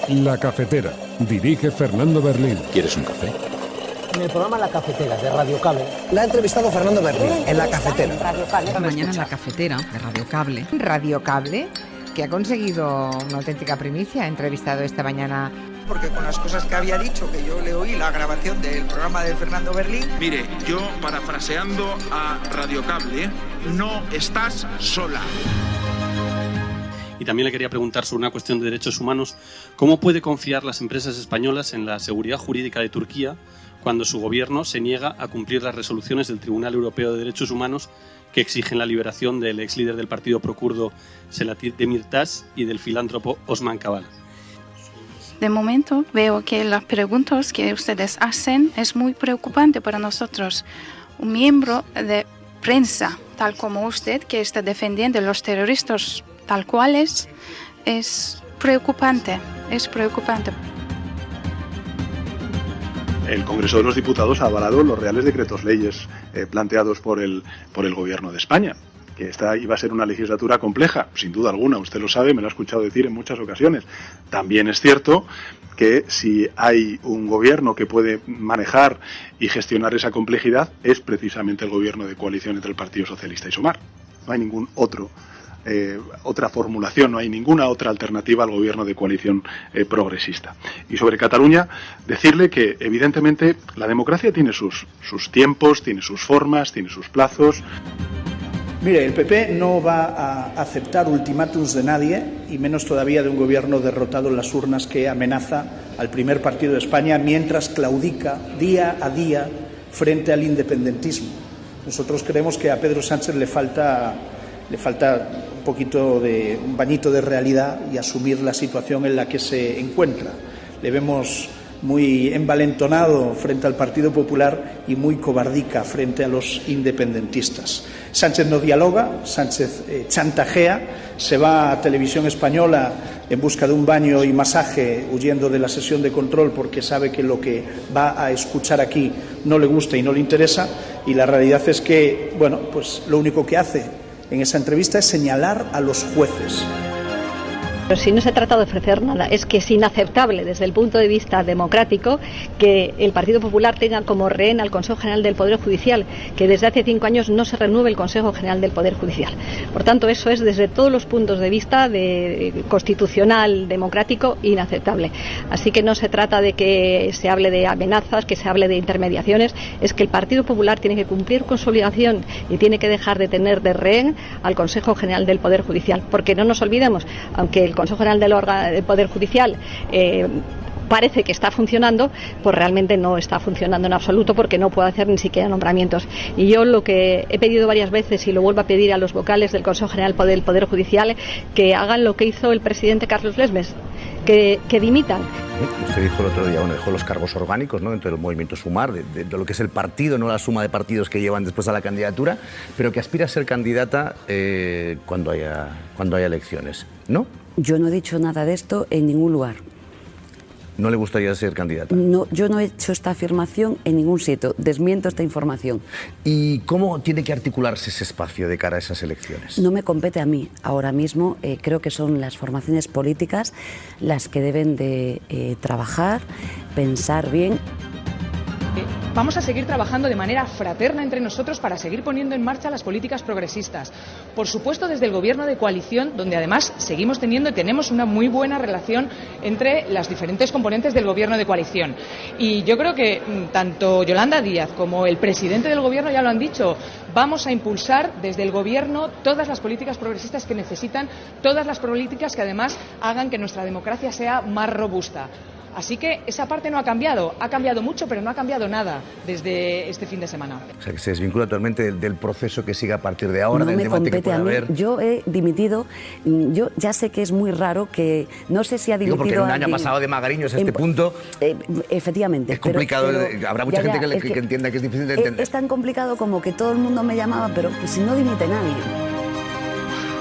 La Cafetera. Dirige Fernando Berlín. ¿Quieres un café? En el programa La Cafetera, de Radio Cable. La ha entrevistado Fernando Berlín, en La Cafetera. Esta mañana en La Cafetera, de Radio Cable. Radio Cable, que ha conseguido una auténtica primicia. Ha entrevistado esta mañana... Porque con las cosas que había dicho, que yo le oí la grabación del programa de Fernando Berlín. Mire, yo parafraseando a Radio Cable, no estás sola. Y también le quería preguntar sobre una cuestión de derechos humanos. ¿Cómo puede confiar las empresas españolas en la seguridad jurídica de Turquía cuando su gobierno se niega a cumplir las resoluciones del Tribunal Europeo de Derechos Humanos que exigen la liberación del ex líder del partido procurdo Selahattin Demirtas y del filántropo Osman Kavala? De momento veo que las preguntas que ustedes hacen es muy preocupante para nosotros. Un miembro de prensa, tal como usted, que está defendiendo a los terroristas tal cuales, es preocupante, El Congreso de los Diputados ha avalado los reales decretos leyes planteados por el Gobierno de España. Que esta iba a ser una legislatura compleja, sin duda alguna, usted lo sabe, me lo ha escuchado decir en muchas ocasiones. También es cierto que si hay un gobierno que puede manejar y gestionar esa complejidad, es precisamente el gobierno de coalición entre el Partido Socialista y Sumar. No hay ningún otra formulación, no hay ninguna otra alternativa al gobierno de coalición progresista. Y sobre Cataluña, decirle que evidentemente la democracia tiene sus tiempos, tiene sus formas, tiene sus plazos. Mire, el PP no va a aceptar ultimátums de nadie, y menos todavía de un gobierno derrotado en las urnas que amenaza al primer partido de España mientras claudica día a día frente al independentismo. Nosotros creemos que a Pedro Sánchez le falta un poquito de un bañito de realidad y asumir la situación en la que se encuentra. Le vemos muy envalentonado frente al Partido Popular y muy cobardica frente a los independentistas. Sánchez no dialoga, Sánchez chantajea, se va a Televisión Española en busca de un baño y masaje, huyendo de la sesión de control porque sabe que lo que va a escuchar aquí no le gusta y no le interesa, y la realidad es que, bueno, pues lo único que hace en esa entrevista es señalar a los jueces. Pero si no se trata de ofrecer nada, es que es inaceptable desde el punto de vista democrático que el Partido Popular tenga como rehén al Consejo General del Poder Judicial, que desde hace 5 años no se renueve el Consejo General del Poder Judicial. Por tanto, eso es desde todos los puntos de vista constitucional, democrático, inaceptable. Así que no se trata de que se hable de amenazas, que se hable de intermediaciones, es que el Partido Popular tiene que cumplir con su obligación y tiene que dejar de tener de rehén al Consejo General del Poder Judicial. Porque no nos olvidemos, aunque el Consejo General del Poder Judicial parece que está funcionando, pues realmente no está funcionando en absoluto, porque no puede hacer ni siquiera nombramientos. Y yo lo que he pedido varias veces y lo vuelvo a pedir a los vocales del Consejo General del Poder Judicial, que hagan lo que hizo el presidente Carlos Lesmes, que dimitan. Usted dijo el otro día, dejó los cargos orgánicos, ¿no?, dentro del movimiento Sumar, de lo que es el partido, no la suma de partidos que llevan después a la candidatura, pero que aspira a ser candidata cuando haya elecciones, ¿no? Yo no he dicho nada de esto en ningún lugar. ¿No le gustaría ser candidata? No, yo no he hecho esta afirmación en ningún sitio. Desmiento esta información. ¿Y cómo tiene que articularse ese espacio de cara a esas elecciones? No me compete a mí. Ahora mismo creo que son las formaciones políticas las que deben de trabajar, pensar bien. Vamos a seguir trabajando de manera fraterna entre nosotros para seguir poniendo en marcha las políticas progresistas. Por supuesto, desde el gobierno de coalición, donde además seguimos teniendo y tenemos una muy buena relación entre las diferentes componentes del gobierno de coalición. Y yo creo que tanto Yolanda Díaz como el presidente del gobierno ya lo han dicho. Vamos a impulsar desde el gobierno todas las políticas progresistas que necesitan, todas las políticas que además hagan que nuestra democracia sea más robusta. Así que esa parte no ha cambiado mucho, pero no ha cambiado nada desde este fin de semana. O sea, que se desvincula totalmente del proceso que siga a partir de ahora, no del debate que pueda haber. Yo he dimitido, yo ya sé que es muy raro, que no sé si ha dimitido. Porque un año ha pasado de Magariños a este punto. Efectivamente. Es complicado, habrá mucha gente que entienda que es difícil de entender. Es tan complicado como que todo el mundo me llamaba, pero si no dimite nadie.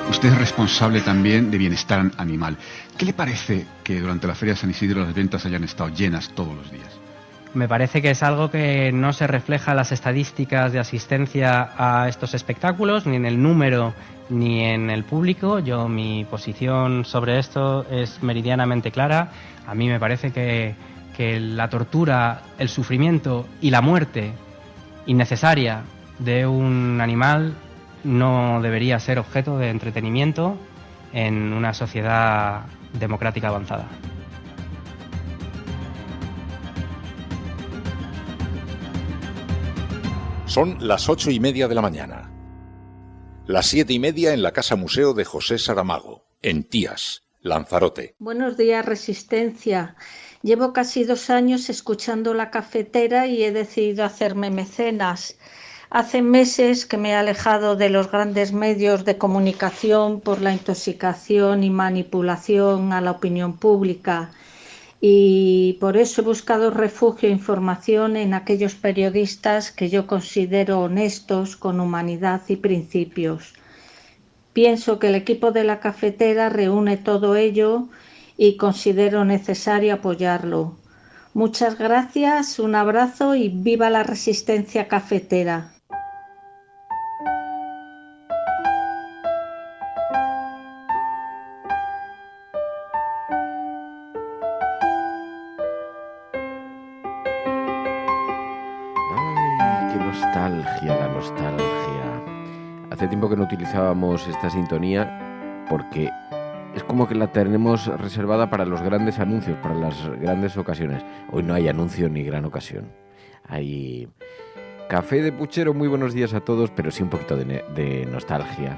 Usted es responsable también de bienestar animal. ¿Qué le parece que durante la Feria de San Isidro las ventas hayan estado llenas todos los días? Me parece que es algo que no se refleja en las estadísticas de asistencia a estos espectáculos, ni en el número ni en el público. Mi posición sobre esto es meridianamente clara. A mí me parece que la tortura, el sufrimiento y la muerte innecesaria de un animal no debería ser objeto de entretenimiento en una sociedad democrática avanzada. Son las 8:30 de la mañana. Las 7:30 en la Casa Museo de José Saramago, en Tías, Lanzarote. Buenos días, Resistencia. Llevo casi 2 años escuchando La Cafetera y he decidido hacerme mecenas. Hace meses que me he alejado de los grandes medios de comunicación por la intoxicación y manipulación a la opinión pública. Y por eso he buscado refugio e información en aquellos periodistas que yo considero honestos, con humanidad y principios. Pienso que el equipo de La Cafetera reúne todo ello y considero necesario apoyarlo. Muchas gracias, un abrazo y viva la resistencia cafetera. La nostalgia. Hace tiempo que no utilizábamos esta sintonía porque es como que la tenemos reservada para los grandes anuncios, para las grandes ocasiones. Hoy no hay anuncio ni gran ocasión. Hay café de puchero, muy buenos días a todos, pero sí un poquito de nostalgia,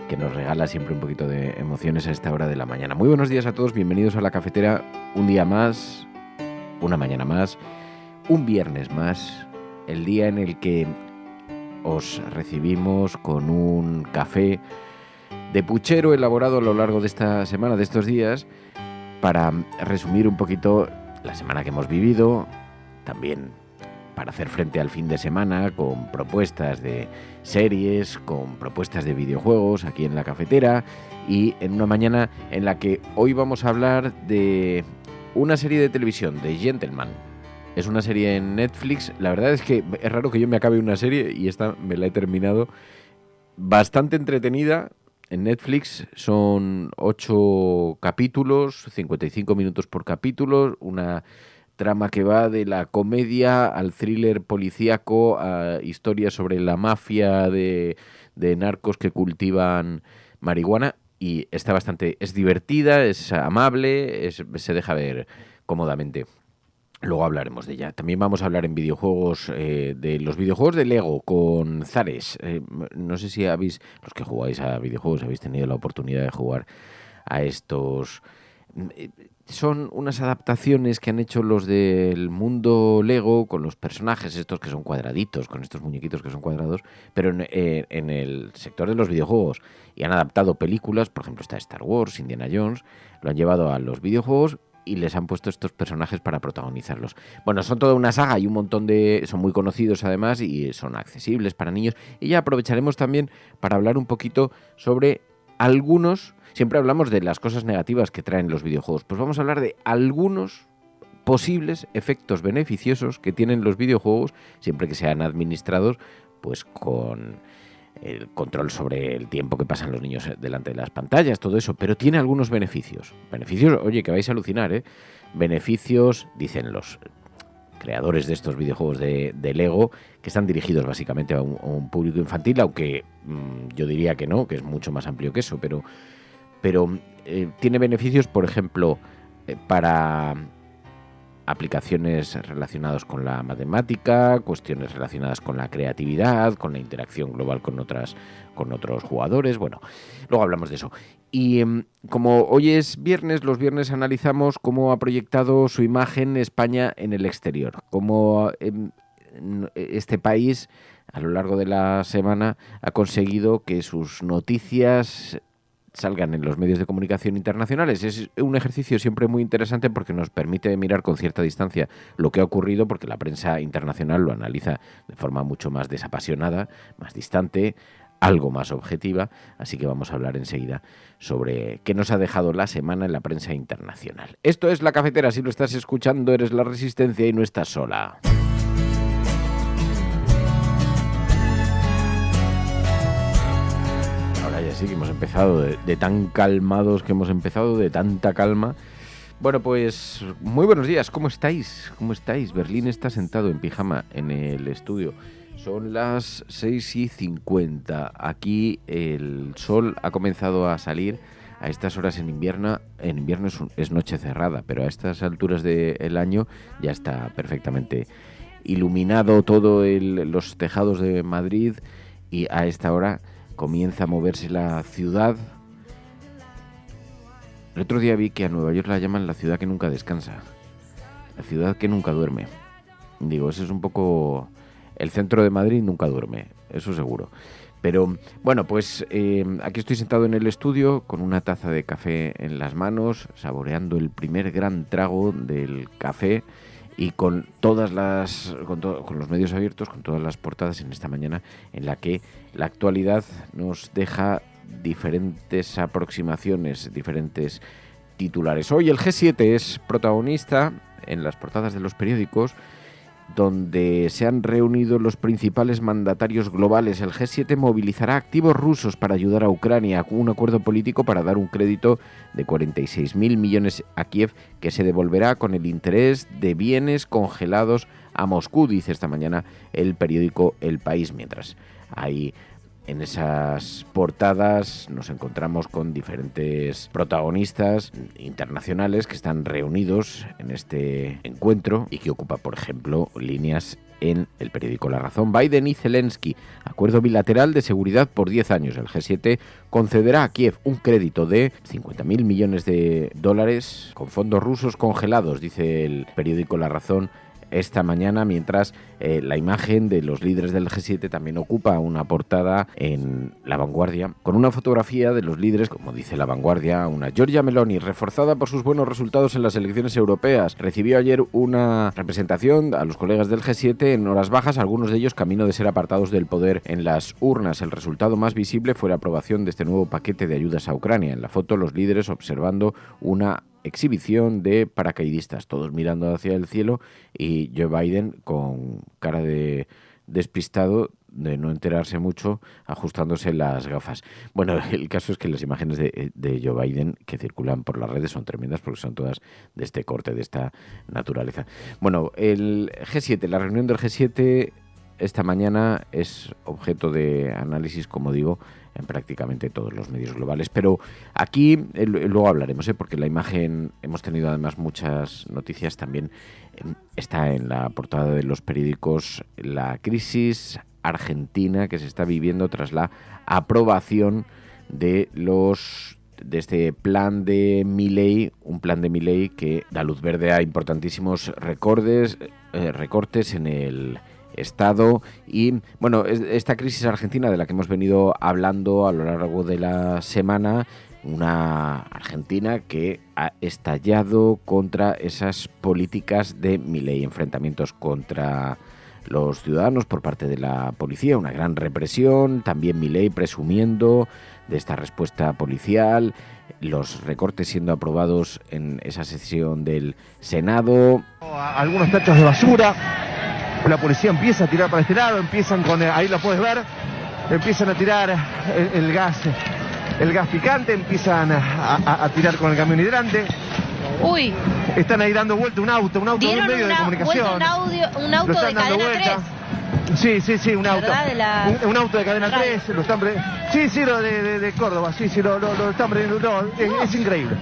que nos regala siempre un poquito de emociones a esta hora de la mañana. Muy buenos días a todos, bienvenidos a La Cafetera, un día más, una mañana más, un viernes más, el día en el que os recibimos con un café de puchero elaborado a lo largo de esta semana, de estos días, para resumir un poquito la semana que hemos vivido, también para hacer frente al fin de semana con propuestas de series, con propuestas de videojuegos aquí en La Cafetera, y en una mañana en la que hoy vamos a hablar de una serie de televisión, de Gentleman. Es una serie en Netflix. La verdad es que es raro que yo me acabe una serie y esta me la he terminado. Bastante entretenida. En Netflix son 8 capítulos, 55 minutos por capítulo. Una trama que va de la comedia al thriller policíaco, a historias sobre la mafia de narcos que cultivan marihuana. Y está bastante... es divertida, es amable, se deja ver cómodamente. Luego hablaremos de ella. También vamos a hablar en videojuegos, de los videojuegos de Lego con Zares. No sé si los que jugáis a videojuegos habéis tenido la oportunidad de jugar a estos. Son unas adaptaciones que han hecho los del mundo Lego con los personajes estos que son cuadraditos, con estos muñequitos que son cuadrados, pero en el sector de los videojuegos. Y han adaptado películas, por ejemplo está Star Wars, Indiana Jones, lo han llevado a los videojuegos y les han puesto estos personajes para protagonizarlos. Bueno, son toda una saga y un montón son muy conocidos además y son accesibles para niños. Y ya aprovecharemos también para hablar un poquito sobre algunos, siempre hablamos de las cosas negativas que traen los videojuegos, pues vamos a hablar de algunos posibles efectos beneficiosos que tienen los videojuegos, siempre que sean administrados pues con el control sobre el tiempo que pasan los niños delante de las pantallas, todo eso, pero tiene algunos beneficios. Beneficios, oye, que vais a alucinar, ¿eh? Beneficios, dicen los creadores de estos videojuegos de Lego, que están dirigidos básicamente a un público infantil, aunque yo diría que no, que es mucho más amplio que eso, pero tiene beneficios, por ejemplo, para aplicaciones relacionadas con la matemática, cuestiones relacionadas con la creatividad, con la interacción global con otros jugadores. Bueno, luego hablamos de eso. Y como hoy es viernes, los viernes analizamos cómo ha proyectado su imagen España en el exterior, cómo este país a lo largo de la semana ha conseguido que sus noticias salgan en los medios de comunicación internacionales. Es un ejercicio siempre muy interesante porque nos permite mirar con cierta distancia lo que ha ocurrido, porque la prensa internacional lo analiza de forma mucho más desapasionada, más distante, algo más objetiva. Así que vamos a hablar enseguida sobre qué nos ha dejado la semana en la prensa internacional. Esto es La Cafetera. Si lo estás escuchando, eres la Resistencia y no estás sola. sí, que hemos empezado de tan calmados que hemos empezado, de tanta calma. Bueno, pues muy buenos días, ¿cómo estáis? ¿Cómo estáis? Berlín está sentado en pijama en el estudio. Son las 6:50. Aquí el sol ha comenzado a salir. A estas horas en invierno es noche cerrada, pero a estas alturas del año ya está perfectamente iluminado todo los tejados de Madrid y a esta hora comienza a moverse la ciudad. El otro día vi que a Nueva York la llaman la ciudad que nunca descansa, la ciudad que nunca duerme. Digo, ese es un poco... El centro de Madrid nunca duerme, eso seguro. Pero bueno, pues aquí estoy sentado en el estudio con una taza de café en las manos, saboreando el primer gran trago del café y con todas con los medios abiertos, con todas las portadas en esta mañana en la que la actualidad nos deja diferentes aproximaciones, diferentes titulares. Hoy el G7 es protagonista en las portadas de los periódicos, donde se han reunido los principales mandatarios globales. El G7 movilizará activos rusos para ayudar a Ucrania, un acuerdo político para dar un crédito de 46.000 millones a Kiev, que se devolverá con el interés de bienes congelados a Moscú, dice esta mañana el periódico El País. Mientras hay en esas portadas nos encontramos con diferentes protagonistas internacionales que están reunidos en este encuentro y que ocupa, por ejemplo, líneas en el periódico La Razón. Biden y Zelensky, acuerdo bilateral de seguridad por 10 años. El G7 concederá a Kiev un crédito de 50.000 millones de dólares con fondos rusos congelados, dice el periódico La Razón esta mañana, mientras la imagen de los líderes del G7 también ocupa una portada en La Vanguardia, con una fotografía de los líderes, como dice La Vanguardia, una Giorgia Meloni, reforzada por sus buenos resultados en las elecciones europeas. Recibió ayer una representación a los colegas del G7 en horas bajas, algunos de ellos camino de ser apartados del poder en las urnas. El resultado más visible fue la aprobación de este nuevo paquete de ayudas a Ucrania. En la foto, los líderes observando una exhibición de paracaidistas, todos mirando hacia el cielo, y Joe Biden con cara de despistado, de no enterarse mucho, ajustándose las gafas. Bueno, el caso es que las imágenes de Joe Biden que circulan por las redes son tremendas porque son todas de este corte, de esta naturaleza. Bueno, el G7, la reunión del G7 esta mañana es objeto de análisis, como digo, en prácticamente todos los medios globales. Pero aquí luego hablaremos, porque la imagen, hemos tenido además muchas noticias también. Está en la portada de los periódicos la crisis argentina que se está viviendo tras la aprobación de este plan de Milei, un plan de Milei que da luz verde a importantísimos recortes en el Estado. Y bueno, esta crisis argentina de la que hemos venido hablando a lo largo de la semana, una Argentina que ha estallado contra esas políticas de Milei, enfrentamientos contra los ciudadanos por parte de la policía, una gran represión, también Milei presumiendo de esta respuesta policial, los recortes siendo aprobados en esa sesión del Senado. Algunos tachos de basura, la policía empieza a tirar para este lado, empiezan con, ahí lo puedes ver, empiezan a tirar el gas picante, empiezan a tirar con el camión hidrante. Uy. Están ahí dando vuelta un auto de un medio de comunicación. Un auto de cadena 3. Sí, un auto. Un auto de cadena 3, lo están de Córdoba, lo están prendiendo, es increíble.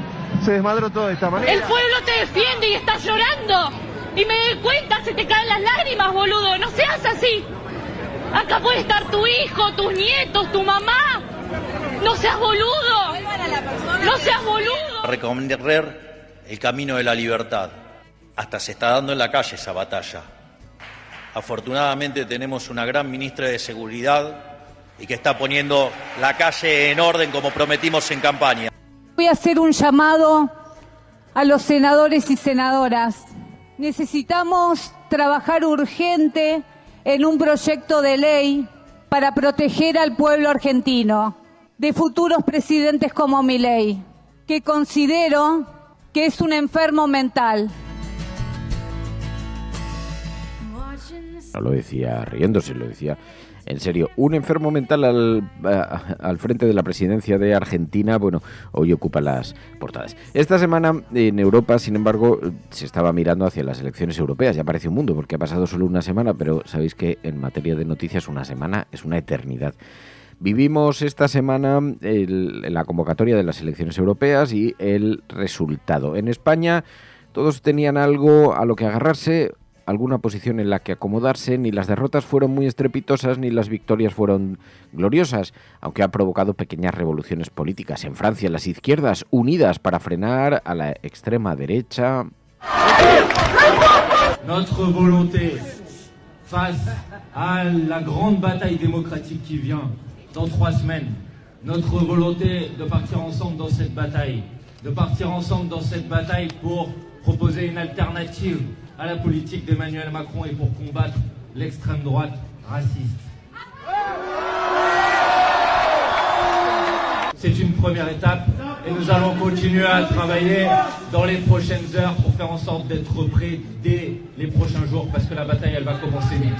Se desmadró todo de esta manera. El pueblo te defiende y está llorando. Y me doy cuenta, se te caen las lágrimas, boludo. No seas así. Acá puede estar tu hijo, tus nietos, tu mamá. No seas boludo. No seas boludo. Recorrer el camino de la libertad. Hasta se está dando en la calle esa batalla. Afortunadamente tenemos una gran ministra de Seguridad y que está poniendo la calle en orden como prometimos en campaña. Voy a hacer un llamado a los senadores y senadoras. Necesitamos trabajar urgente en un proyecto de ley para proteger al pueblo argentino de futuros presidentes como Milei, que considero que es un enfermo mental. No lo decía riéndose, lo decía en serio. Un enfermo mental al frente de la presidencia de Argentina, bueno, hoy ocupa las portadas. Esta semana en Europa, sin embargo, se estaba mirando hacia las elecciones europeas. Ya parece un mundo, porque ha pasado solo una semana, pero sabéis que en materia de noticias una semana es una eternidad. Vivimos esta semana la convocatoria de las elecciones europeas y el resultado. En España todos tenían algo a lo que agarrarse, alguna posición en la que acomodarse. Ni las derrotas fueron muy estrepitosas ni las victorias fueron gloriosas, aunque ha provocado pequeñas revoluciones políticas. En Francia, las izquierdas unidas para frenar a la extrema derecha. Notre volonté face à la grande bataille démocratique qui vient dans 3 semaines, notre volonté de partir ensemble dans cette bataille, pour proposer une alternative à la politique d'Emmanuel Macron et pour combattre l'extrême droite raciste. C'est une première étape et nous allons continuer à travailler dans les prochaines heures pour faire en sorte d'être prêts dès les prochains jours parce que la bataille elle va commencer vite.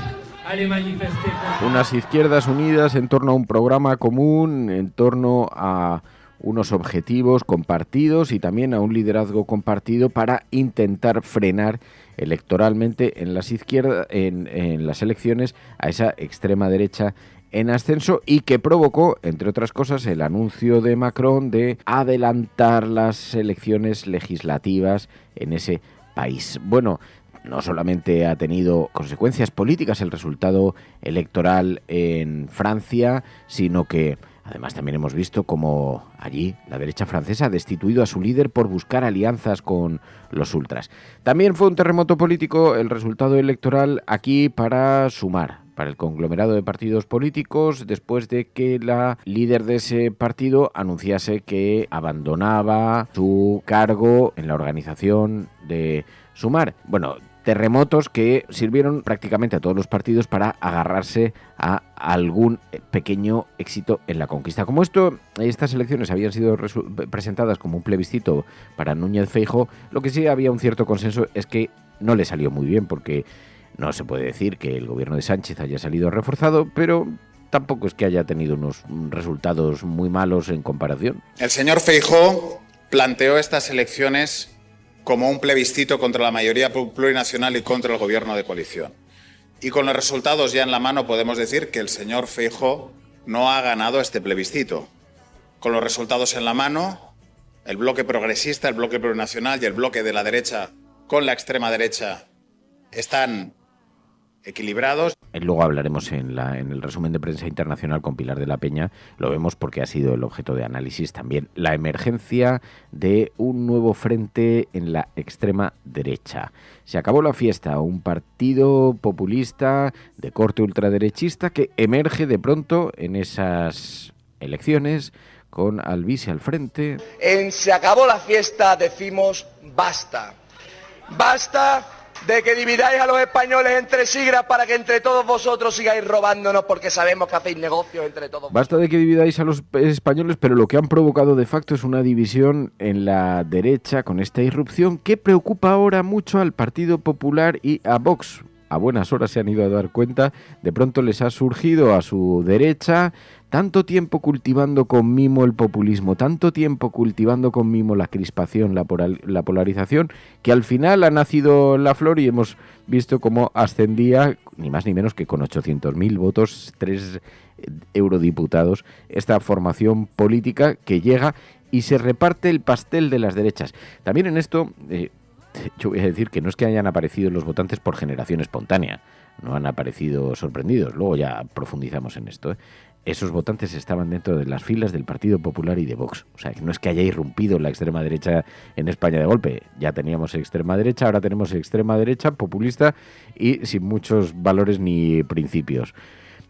Allez manifester. Unas izquierdas unidas en torno a un programa común, en torno a unos objetivos compartidos y también a un liderazgo compartido para intentar frenar electoralmente en las izquierdas, en las elecciones, a esa extrema derecha en ascenso, y que provocó, entre otras cosas, el anuncio de Macron de adelantar las elecciones legislativas en ese país. Bueno, no solamente ha tenido consecuencias políticas el resultado electoral en Francia, sino que además también hemos visto cómo allí la derecha francesa ha destituido a su líder por buscar alianzas con los ultras. También fue un terremoto político el resultado electoral aquí para Sumar, para el conglomerado de partidos políticos, después de que la líder de ese partido anunciase que abandonaba su cargo en la organización de Sumar. Bueno, terremotos que sirvieron prácticamente a todos los partidos para agarrarse a algún pequeño éxito en la conquista. Como estas elecciones habían sido presentadas como un plebiscito para Núñez Feijóo, lo que sí había un cierto consenso es que no le salió muy bien, porque no se puede decir que el gobierno de Sánchez haya salido reforzado, pero tampoco es que haya tenido unos resultados muy malos en comparación. El señor Feijóo planteó estas elecciones como un plebiscito contra la mayoría plurinacional y contra el gobierno de coalición. Y con los resultados ya en la mano podemos decir que el señor Feijóo no ha ganado este plebiscito. Con los resultados en la mano, el bloque progresista, el bloque plurinacional y el bloque de la derecha con la extrema derecha están equilibrados. Luego hablaremos en el resumen de prensa internacional con Pilar de la Peña, lo vemos porque ha sido el objeto de análisis también, la emergencia de un nuevo frente en la extrema derecha. Se acabó la fiesta, un partido populista de corte ultraderechista que emerge de pronto en esas elecciones con Alvise al frente. En Se acabó la fiesta decimos basta. Basta de que dividáis a los españoles entre siglas para que entre todos vosotros sigáis robándonos porque sabemos que hacéis negocios entre todos. Basta de que dividáis a los españoles, pero lo que han provocado de facto es una división en la derecha con esta irrupción que preocupa ahora mucho al Partido Popular y a Vox. A buenas horas se han ido a dar cuenta, de pronto les ha surgido a su derecha, tanto tiempo cultivando con mimo el populismo, tanto tiempo cultivando con mimo la crispación, la polarización, que al final ha nacido la flor y hemos visto cómo ascendía, ni más ni menos que con 800.000 votos, 3 eurodiputados, esta formación política que llega y se reparte el pastel de las derechas. También en esto yo voy a decir que no es que hayan aparecido los votantes por generación espontánea, no han aparecido sorprendidos, luego ya profundizamos en esto, Esos votantes estaban dentro de las filas del Partido Popular y de Vox. O sea, no es que haya irrumpido la extrema derecha en España de golpe. Ya teníamos extrema derecha, ahora tenemos extrema derecha populista y sin muchos valores ni principios.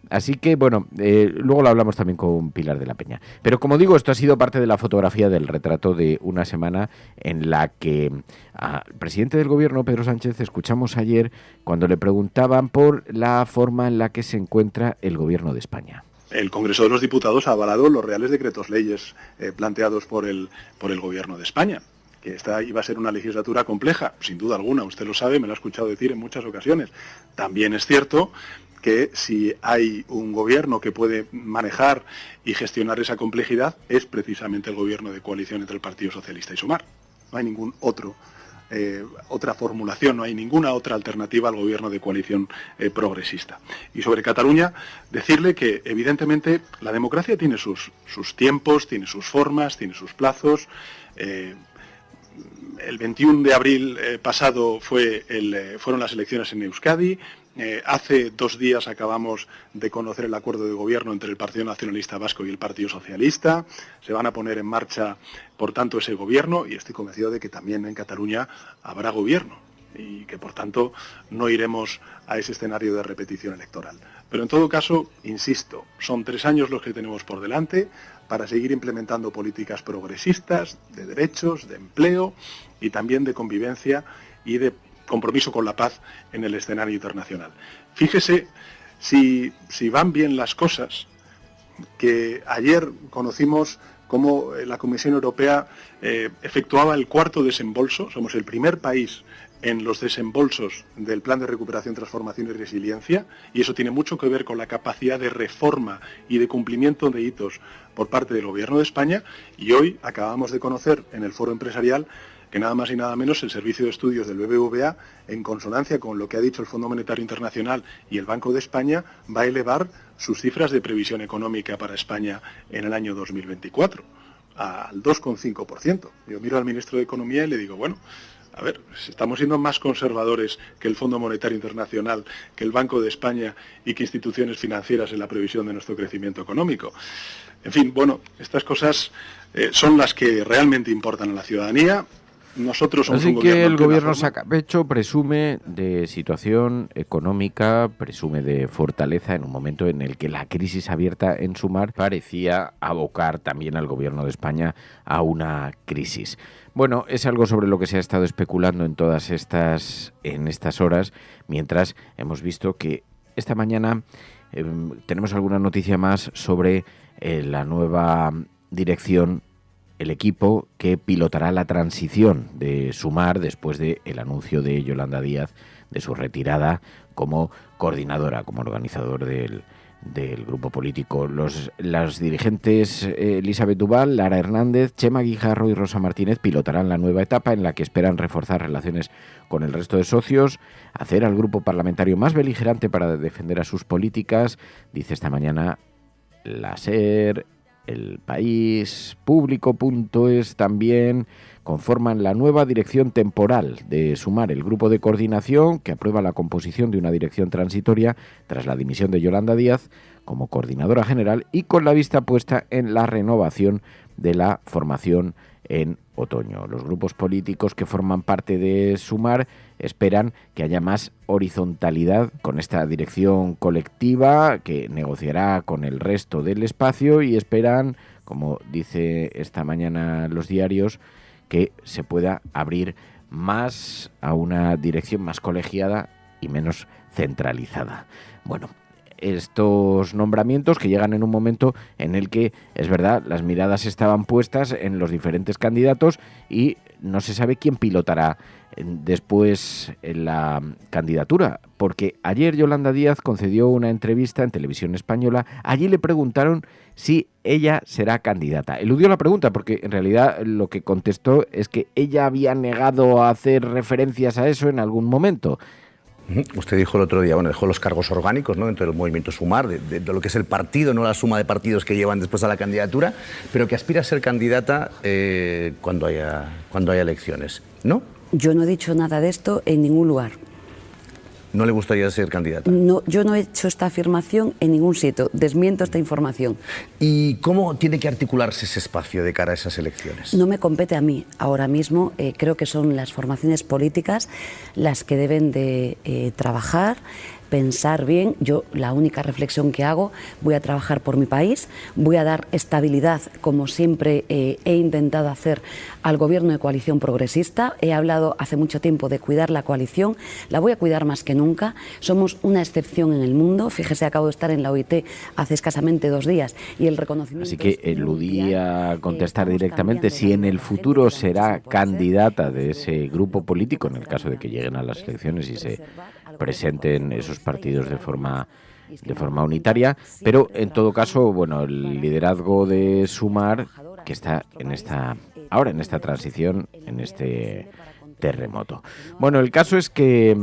Así que, bueno, luego lo hablamos también con Pilar de la Peña. Pero como digo, esto ha sido parte de la fotografía del retrato de una semana en la que al presidente del gobierno, Pedro Sánchez, escuchamos ayer cuando le preguntaban por la forma en la que se encuentra el gobierno de España. El Congreso de los Diputados ha avalado los reales decretos leyes planteados por el Gobierno de España. Que esta iba a ser una legislatura compleja, sin duda alguna, usted lo sabe, me lo ha escuchado decir en muchas ocasiones. También es cierto que si hay un gobierno que puede manejar y gestionar esa complejidad, es precisamente el gobierno de coalición entre el Partido Socialista y Sumar. No hay ningún otra formulación, no hay ninguna otra alternativa al gobierno de coalición progresista. Y sobre Cataluña, decirle que evidentemente la democracia tiene sus tiempos, tiene sus formas, tiene sus plazos. El 21 de abril pasado fueron las elecciones en Euskadi. Hace 2 días acabamos de conocer el acuerdo de gobierno entre el Partido Nacionalista Vasco y el Partido Socialista. Se van a poner en marcha, por tanto, ese gobierno y estoy convencido de que también en Cataluña habrá gobierno y que, por tanto, no iremos a ese escenario de repetición electoral. Pero, en todo caso, insisto, son 3 años los que tenemos por delante para seguir implementando políticas progresistas, de derechos, de empleo y también de convivencia y de compromiso con la paz en el escenario internacional. Fíjese si van bien las cosas, que ayer conocimos cómo la Comisión Europea efectuaba el 4.º desembolso. Somos el primer país en los desembolsos del Plan de Recuperación, Transformación y Resiliencia, y eso tiene mucho que ver con la capacidad de reforma y de cumplimiento de hitos por parte del Gobierno de España, y hoy acabamos de conocer en el foro empresarial que nada más y nada menos el Servicio de Estudios del BBVA, en consonancia con lo que ha dicho el Fondo Monetario Internacional y el Banco de España, va a elevar sus cifras de previsión económica para España en el año 2024 al 2,5%. Yo miro al ministro de Economía y le digo, bueno, a ver, estamos siendo más conservadores que el Fondo Monetario Internacional, que el Banco de España y que instituciones financieras en la previsión de nuestro crecimiento económico. En fin, bueno, estas cosas son las que realmente importan a la ciudadanía. Nosotros somos Así que el gobierno sacapecho presume de situación económica, presume de fortaleza en un momento en el que la crisis abierta en Sumar parecía abocar también al gobierno de España a una crisis. Bueno, es algo sobre lo que se ha estado especulando en estas horas, mientras hemos visto que esta mañana tenemos alguna noticia más sobre la nueva dirección, el equipo que pilotará la transición de Sumar después del anuncio de Yolanda Díaz de su retirada como coordinadora, como organizador del grupo político. Las dirigentes Elizabeth Duval, Lara Hernández, Chema Guijarro y Rosa Martínez pilotarán la nueva etapa en la que esperan reforzar relaciones con el resto de socios, hacer al grupo parlamentario más beligerante para defender a sus políticas, dice esta mañana la SER. El País, Público.es también conforman la nueva dirección temporal de Sumar, el grupo de coordinación que aprueba la composición de una dirección transitoria tras la dimisión de Yolanda Díaz como coordinadora general y con la vista puesta en la renovación de la formación en otoño. Los grupos políticos que forman parte de Sumar esperan que haya más horizontalidad con esta dirección colectiva que negociará con el resto del espacio y esperan, como dice esta mañana los diarios, que se pueda abrir más a una dirección más colegiada y menos centralizada. Bueno, estos nombramientos que llegan en un momento en el que, es verdad, las miradas estaban puestas en los diferentes candidatos y no se sabe quién pilotará después la candidatura, porque ayer Yolanda Díaz concedió una entrevista en Televisión Española. Allí le preguntaron si ella será candidata. Eludió la pregunta porque en realidad lo que contestó es que ella había negado a hacer referencias a eso en algún momento. Usted dijo el otro día, bueno, dejó los cargos orgánicos, ¿no?, dentro del movimiento Sumar, de lo que es el partido, no la suma de partidos que llevan después a la candidatura, pero que aspira a ser candidata cuando haya elecciones, ¿no? Yo no he dicho nada de esto en ningún lugar. ¿No le gustaría ser candidata? No, yo no he hecho esta afirmación en ningún sitio. Desmiento esta información. ¿Y cómo tiene que articularse ese espacio de cara a esas elecciones? No me compete a mí. Ahora mismo creo que son las formaciones políticas las que deben de trabajar, pensar bien. Yo la única reflexión que hago, voy a trabajar por mi país, voy a dar estabilidad, como siempre he intentado hacer, al gobierno de coalición progresista. He hablado hace mucho tiempo de cuidar la coalición, la voy a cuidar más que nunca. Somos una excepción en el mundo. Fíjese, acabo de estar en la OIT hace escasamente 2 días y el reconocimiento... Así que eludía contestar directamente si en el futuro será candidata de ese grupo político, en el caso de que lleguen a las elecciones y se presenten esos partidos de forma de forma unitaria, pero en todo caso, bueno, el liderazgo de Sumar, que está ahora en esta transición, en este terremoto. Bueno, el caso es que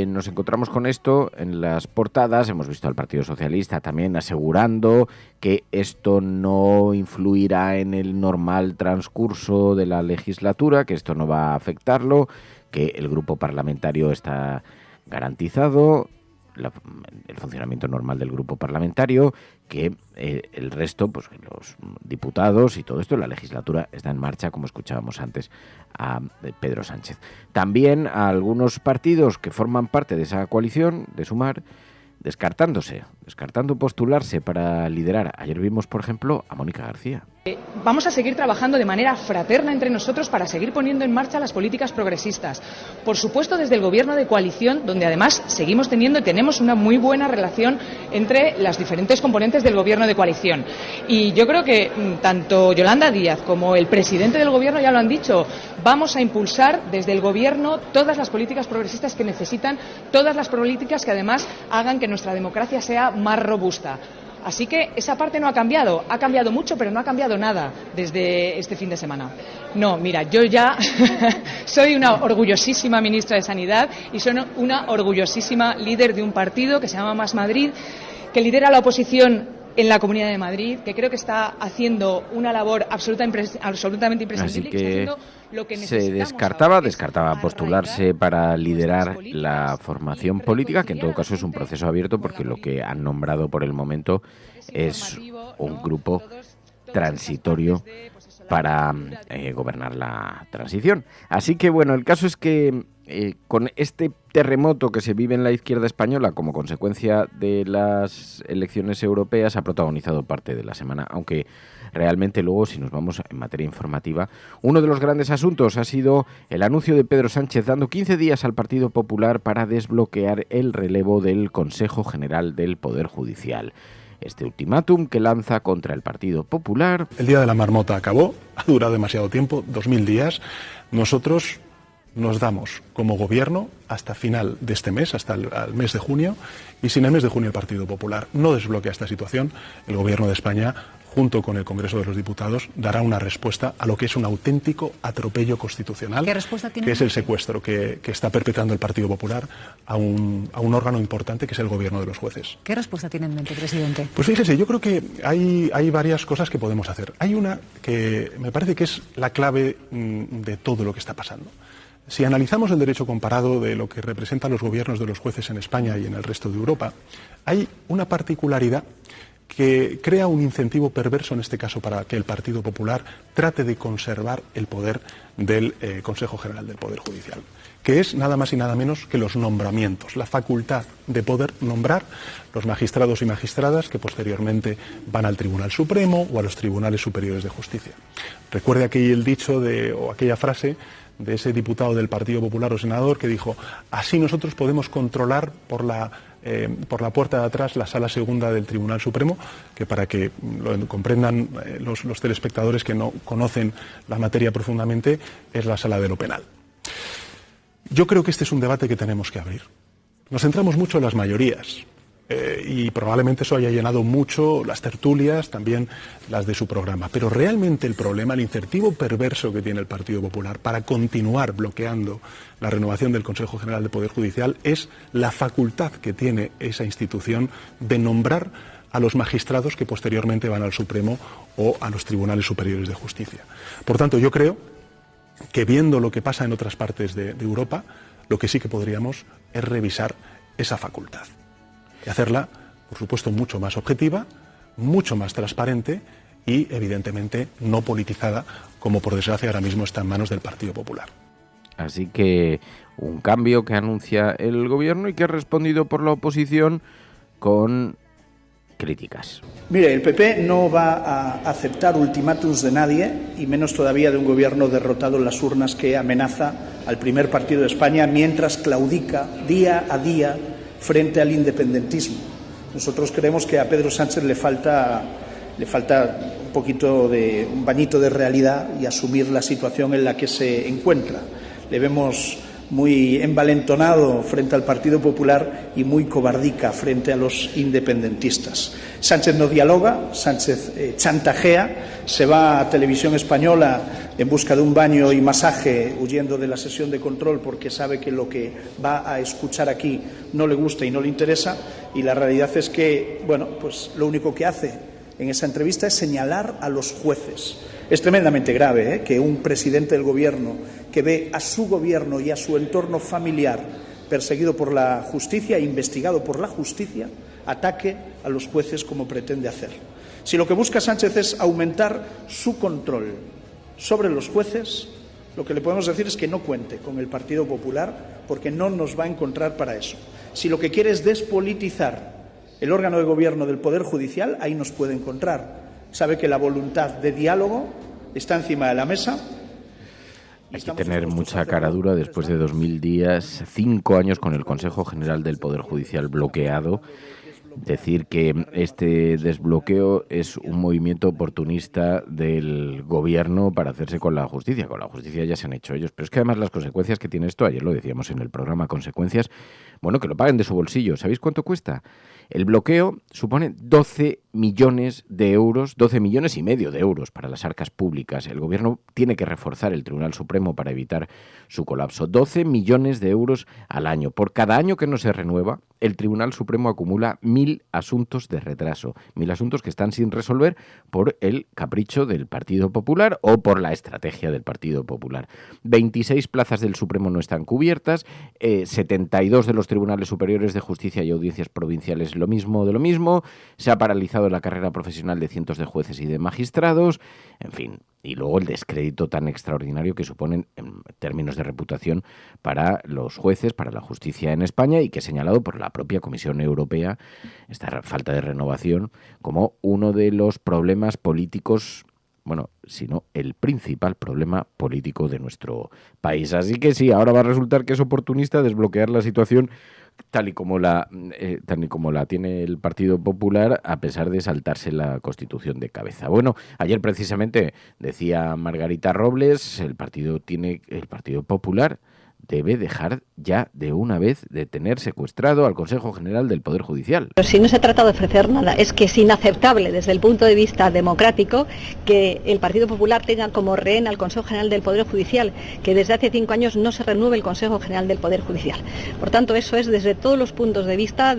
nos encontramos con esto en las portadas. Hemos visto al Partido Socialista también asegurando que esto no influirá en el normal transcurso de la legislatura, que esto no va a afectarlo, que el grupo parlamentario está garantizado, el funcionamiento normal del grupo parlamentario, que el resto, pues los diputados y todo esto, la legislatura está en marcha, como escuchábamos antes a Pedro Sánchez. También a algunos partidos que forman parte de esa coalición de Sumar, descartando postularse para liderar. Ayer vimos, por ejemplo, a Mónica García. Vamos a seguir trabajando de manera fraterna entre nosotros para seguir poniendo en marcha las políticas progresistas. Por supuesto, desde el gobierno de coalición, donde además seguimos teniendo y tenemos una muy buena relación entre las diferentes componentes del gobierno de coalición. Y yo creo que tanto Yolanda Díaz como el presidente del gobierno ya lo han dicho. Vamos a impulsar desde el gobierno todas las políticas progresistas que necesitan, todas las políticas que además hagan que nuestra democracia sea más robusta. Así que esa parte no ha cambiado mucho, pero no ha cambiado nada desde este fin de semana. No, mira, yo ya soy una orgullosísima ministra de Sanidad y soy una orgullosísima líder de un partido que se llama Más Madrid, que lidera la oposición en la Comunidad de Madrid, que creo que está haciendo una labor absolutamente imprescindible. Así que se descartaba postularse para liderar la formación política, que en todo caso es un proceso abierto, porque lo que han nombrado por el momento es un grupo transitorio para gobernar la transición. Así que bueno, el caso es que con este terremoto que se vive en la izquierda española como consecuencia de las elecciones europeas, ha protagonizado parte de la semana, aunque realmente luego, si nos vamos en materia informativa, uno de los grandes asuntos ha sido el anuncio de Pedro Sánchez dando 15 días al Partido Popular para desbloquear el relevo del Consejo General del Poder Judicial. Este ultimátum que lanza contra el Partido Popular. El día de la marmota acabó, ha durado demasiado tiempo, 2000 días. Nosotros nos damos como gobierno hasta final de este mes, hasta el mes de junio, y si en el mes de junio el Partido Popular no desbloquea esta situación, el Gobierno de España, junto con el Congreso de los Diputados, dará una respuesta a lo que es un auténtico atropello constitucional. ¿Qué respuesta tiene? Que es el secuestro que está perpetrando el Partido Popular a un órgano importante que es el gobierno de los jueces. ¿Qué respuesta tiene en mente, presidente? Pues fíjese, yo creo que hay varias cosas que podemos hacer. Hay una que me parece que es la clave de todo lo que está pasando. Si analizamos el derecho comparado de lo que representan los gobiernos de los jueces en España y en el resto de Europa, hay una particularidad que crea un incentivo perverso, en este caso, para que el Partido Popular trate de conservar el poder del Consejo General del Poder Judicial, que es nada más y nada menos que los nombramientos, la facultad de poder nombrar los magistrados y magistradas que posteriormente van al Tribunal Supremo o a los Tribunales Superiores de Justicia. Recuerde aquel dicho o aquella frase de ese diputado del Partido Popular o senador que dijo: así nosotros podemos controlar por la puerta de atrás la sala segunda del Tribunal Supremo, que para que lo comprendan los telespectadores que no conocen la materia profundamente, es la sala de lo penal. Yo creo que este es un debate que tenemos que abrir. Nos centramos mucho en las mayorías. Y probablemente eso haya llenado mucho las tertulias, también las de su programa. Pero realmente el problema, el incentivo perverso que tiene el Partido Popular para continuar bloqueando la renovación del Consejo General de Poder Judicial es la facultad que tiene esa institución de nombrar a los magistrados que posteriormente van al Supremo o a los Tribunales Superiores de Justicia. Por tanto, yo creo que viendo lo que pasa en otras partes de Europa, lo que sí que podríamos es revisar esa facultad. Y hacerla, por supuesto, mucho más objetiva, mucho más transparente y, evidentemente, no politizada, como por desgracia ahora mismo está en manos del Partido Popular. Así que un cambio que anuncia el gobierno y que ha respondido por la oposición con críticas. Mire, el PP no va a aceptar ultimátums de nadie, y menos todavía de un gobierno derrotado en las urnas que amenaza al primer partido de España mientras claudica día a día frente al independentismo. Nosotros creemos que a Pedro Sánchez le falta un poquito de un bañito de realidad y asumir la situación en la que se encuentra. Le vemos muy envalentonado frente al Partido Popular y muy cobardica frente a los independentistas. Sánchez no dialoga, Sánchez chantajea, se va a Televisión Española en busca de un baño y masaje, huyendo de la sesión de control porque sabe que lo que va a escuchar aquí no le gusta y no le interesa, y la realidad es que, bueno, pues lo único que hace en esa entrevista es señalar a los jueces. Es tremendamente grave que un presidente del Gobierno que ve a su Gobierno y a su entorno familiar perseguido por la justicia e investigado por la justicia ataque a los jueces como pretende hacer. Si lo que busca Sánchez es aumentar su control sobre los jueces, lo que le podemos decir es que no cuente con el Partido Popular, porque no nos va a encontrar para eso. Si lo que quiere es despolitizar el órgano de gobierno del Poder Judicial, ahí nos puede encontrar. Sabe que la voluntad de diálogo está encima de la mesa. Hay que tener mucha cara dura después de 2000 días, 5 años con el Consejo General del Poder Judicial bloqueado. Decir que este desbloqueo es un movimiento oportunista del gobierno para hacerse con la justicia. Con la justicia ya se han hecho ellos, pero es que además las consecuencias que tiene esto, ayer lo decíamos en el programa, consecuencias, bueno, que lo paguen de su bolsillo. ¿Sabéis cuánto cuesta? El bloqueo supone 12 millones de euros, 12 millones y medio de euros para las arcas públicas. El gobierno tiene que reforzar el Tribunal Supremo para evitar su colapso. 12 millones de euros al año. Por cada año que no se renueva, el Tribunal Supremo acumula 1.000 asuntos de retraso. 1.000 asuntos que están sin resolver por el capricho del Partido Popular o por la estrategia del Partido Popular. 26 plazas del Supremo no están cubiertas, 72 de los tribunales superiores de justicia y audiencias provinciales lo mismo de lo mismo, se ha paralizado la carrera profesional de cientos de jueces y de magistrados, en fin, y luego el descrédito tan extraordinario que suponen en términos de reputación para los jueces, para la justicia en España, y que es señalado por la propia Comisión Europea, esta falta de renovación, como uno de los problemas políticos, bueno, sino el principal problema político de nuestro país. Así que sí, ahora va a resultar que es oportunista desbloquear la situación tal y como la tiene el Partido Popular, a pesar de saltarse la Constitución de cabeza. Bueno, ayer precisamente decía Margarita Robles, el Partido Popular debe dejar ya de una vez de tener secuestrado al Consejo General del Poder Judicial. Pero si no se trata de ofrecer nada, es que es inaceptable desde el punto de vista democrático que el Partido Popular tenga como rehén al Consejo General del Poder Judicial, que desde hace 5 años no se renueve el Consejo General del Poder Judicial. Por tanto, eso es desde todos los puntos de vista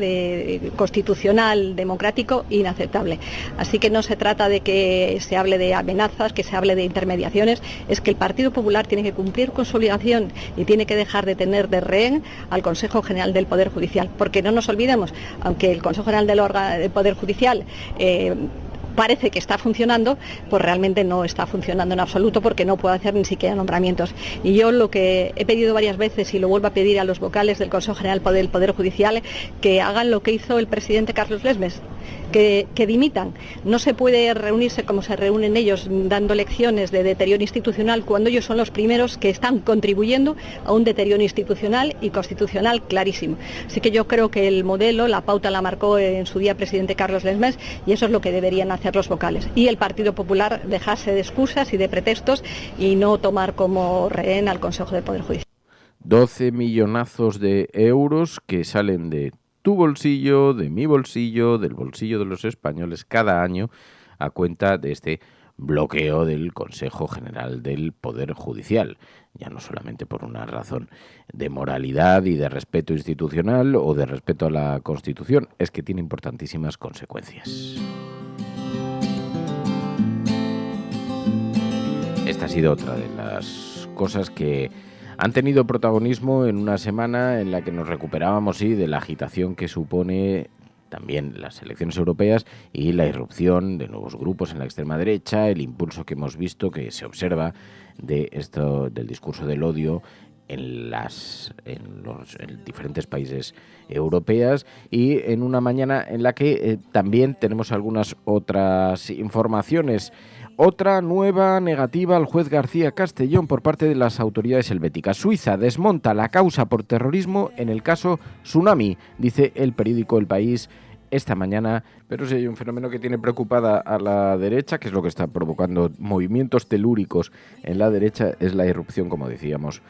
constitucional, democrático, inaceptable. Así que no se trata de que se hable de amenazas, que se hable de intermediaciones, es que el Partido Popular tiene que cumplir con su obligación y tiene que dejar de tener de rehén al Consejo General del Poder Judicial, porque no nos olvidemos, aunque el Consejo General del Poder Judicial parece que está funcionando, pues realmente no está funcionando en absoluto, porque no puede hacer ni siquiera nombramientos. Y yo lo que he pedido varias veces, y lo vuelvo a pedir a los vocales del Consejo General del Poder Judicial, que hagan lo que hizo el presidente Carlos Lesmes, que dimitan. No se puede reunirse como se reúnen ellos, dando lecciones de deterioro institucional, cuando ellos son los primeros que están contribuyendo a un deterioro institucional y constitucional clarísimo. Así que yo creo que el modelo, la pauta la marcó en su día el presidente Carlos Lesmes, y eso es lo que deberían hacer los vocales. Y el Partido Popular dejarse de excusas y de pretextos y no tomar como rehén al Consejo del Poder Judicial. 12 millonazos de euros que salen de tu bolsillo, de mi bolsillo, del bolsillo de los españoles cada año a cuenta de este bloqueo del Consejo General del Poder Judicial. Ya no solamente por una razón de moralidad y de respeto institucional o de respeto a la Constitución, es que tiene importantísimas consecuencias. Esta ha sido otra de las cosas que han tenido protagonismo en una semana en la que nos recuperábamos, sí, de la agitación que supone también las elecciones europeas y la irrupción de nuevos grupos en la extrema derecha, el impulso que hemos visto, que se observa de esto, del discurso del odio en diferentes países europeos, y en una mañana en la que también tenemos algunas otras informaciones. Otra nueva negativa al juez García Castellón por parte de las autoridades helvéticas. Suiza desmonta la causa por terrorismo en el caso Tsunami, dice el periódico El País esta mañana. Pero si hay un fenómeno que tiene preocupada a la derecha, que es lo que está provocando movimientos telúricos en la derecha, es la irrupción, como decíamos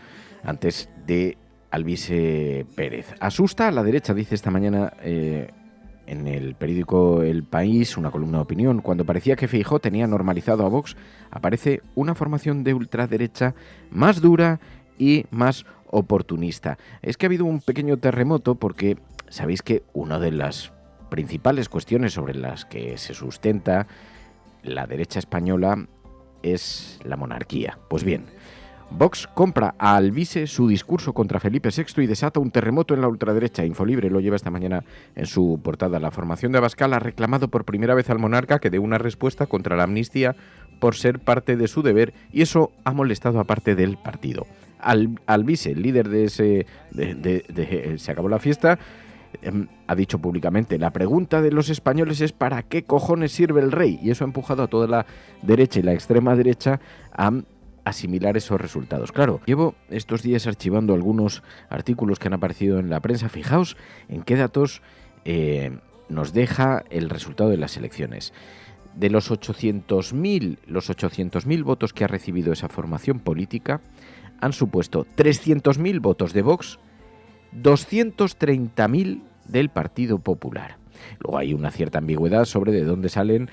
antes, de Alvise Pérez. Asusta a la derecha, dice esta mañana en el periódico El País, una columna de opinión. Cuando parecía que Feijóo tenía normalizado a Vox, aparece una formación de ultraderecha más dura y más oportunista. Es que ha habido un pequeño terremoto porque sabéis que una de las principales cuestiones sobre las que se sustenta la derecha española es la monarquía. Pues bien, Vox compra a Alvise su discurso contra Felipe VI y desata un terremoto en la ultraderecha. Infolibre lo lleva esta mañana en su portada. La formación de Abascal ha reclamado por primera vez al monarca que dé una respuesta contra la amnistía por ser parte de su deber, y eso ha molestado a parte del partido. Alvise, el líder de ese... Se acabó la fiesta, ha dicho públicamente: la pregunta de los españoles es ¿para qué cojones sirve el rey? Y eso ha empujado a toda la derecha y la extrema derecha a asimilar esos resultados. Claro, llevo estos días archivando algunos artículos que han aparecido en la prensa. Fijaos en qué datos nos deja el resultado de las elecciones. De los 800.000 votos que ha recibido esa formación política, han supuesto 300.000 votos de Vox, 230.000 del Partido Popular. Luego hay una cierta ambigüedad sobre de dónde salen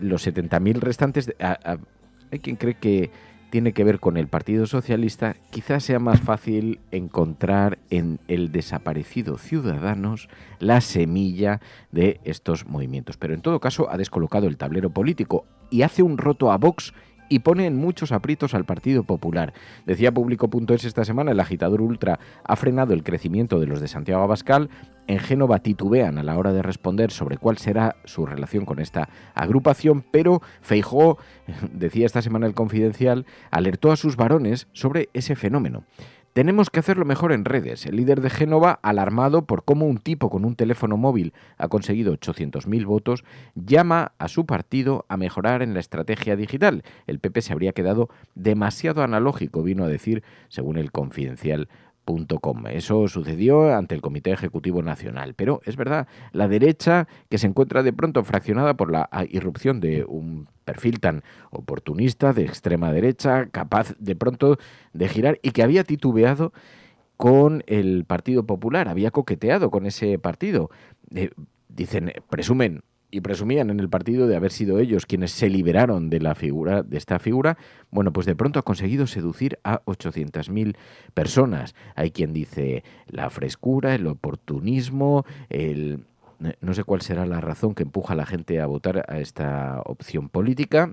los 70.000 restantes. Hay quien cree que tiene que ver con el Partido Socialista. Quizás sea más fácil encontrar en el desaparecido Ciudadanos la semilla de estos movimientos. Pero en todo caso ha descolocado el tablero político y hace un roto a Vox y pone en muchos aprietos al Partido Popular. Decía Público.es esta semana: el agitador ultra ha frenado el crecimiento de los de Santiago Abascal. En Génova titubean a la hora de responder sobre cuál será su relación con esta agrupación, pero Feijóo, decía esta semana El Confidencial, alertó a sus varones sobre ese fenómeno. Tenemos que hacerlo mejor en redes. El líder de Génova, alarmado por cómo un tipo con un teléfono móvil ha conseguido 800.000 votos, llama a su partido a mejorar en la estrategia digital. El PP se habría quedado demasiado analógico, vino a decir, según El Confidencial.com. Eso sucedió ante el Comité Ejecutivo Nacional. Pero es verdad, la derecha, que se encuentra de pronto fraccionada por la irrupción de un perfil tan oportunista de extrema derecha, capaz de pronto de girar, y que había titubeado con el Partido Popular, había coqueteado con ese partido. Dicen, presumen y presumían en el partido de haber sido ellos quienes se liberaron de esta figura. Bueno, pues de pronto ha conseguido seducir a 800.000 personas. Hay quien dice la frescura, el oportunismo, no sé cuál será la razón que empuja a la gente a votar a esta opción política,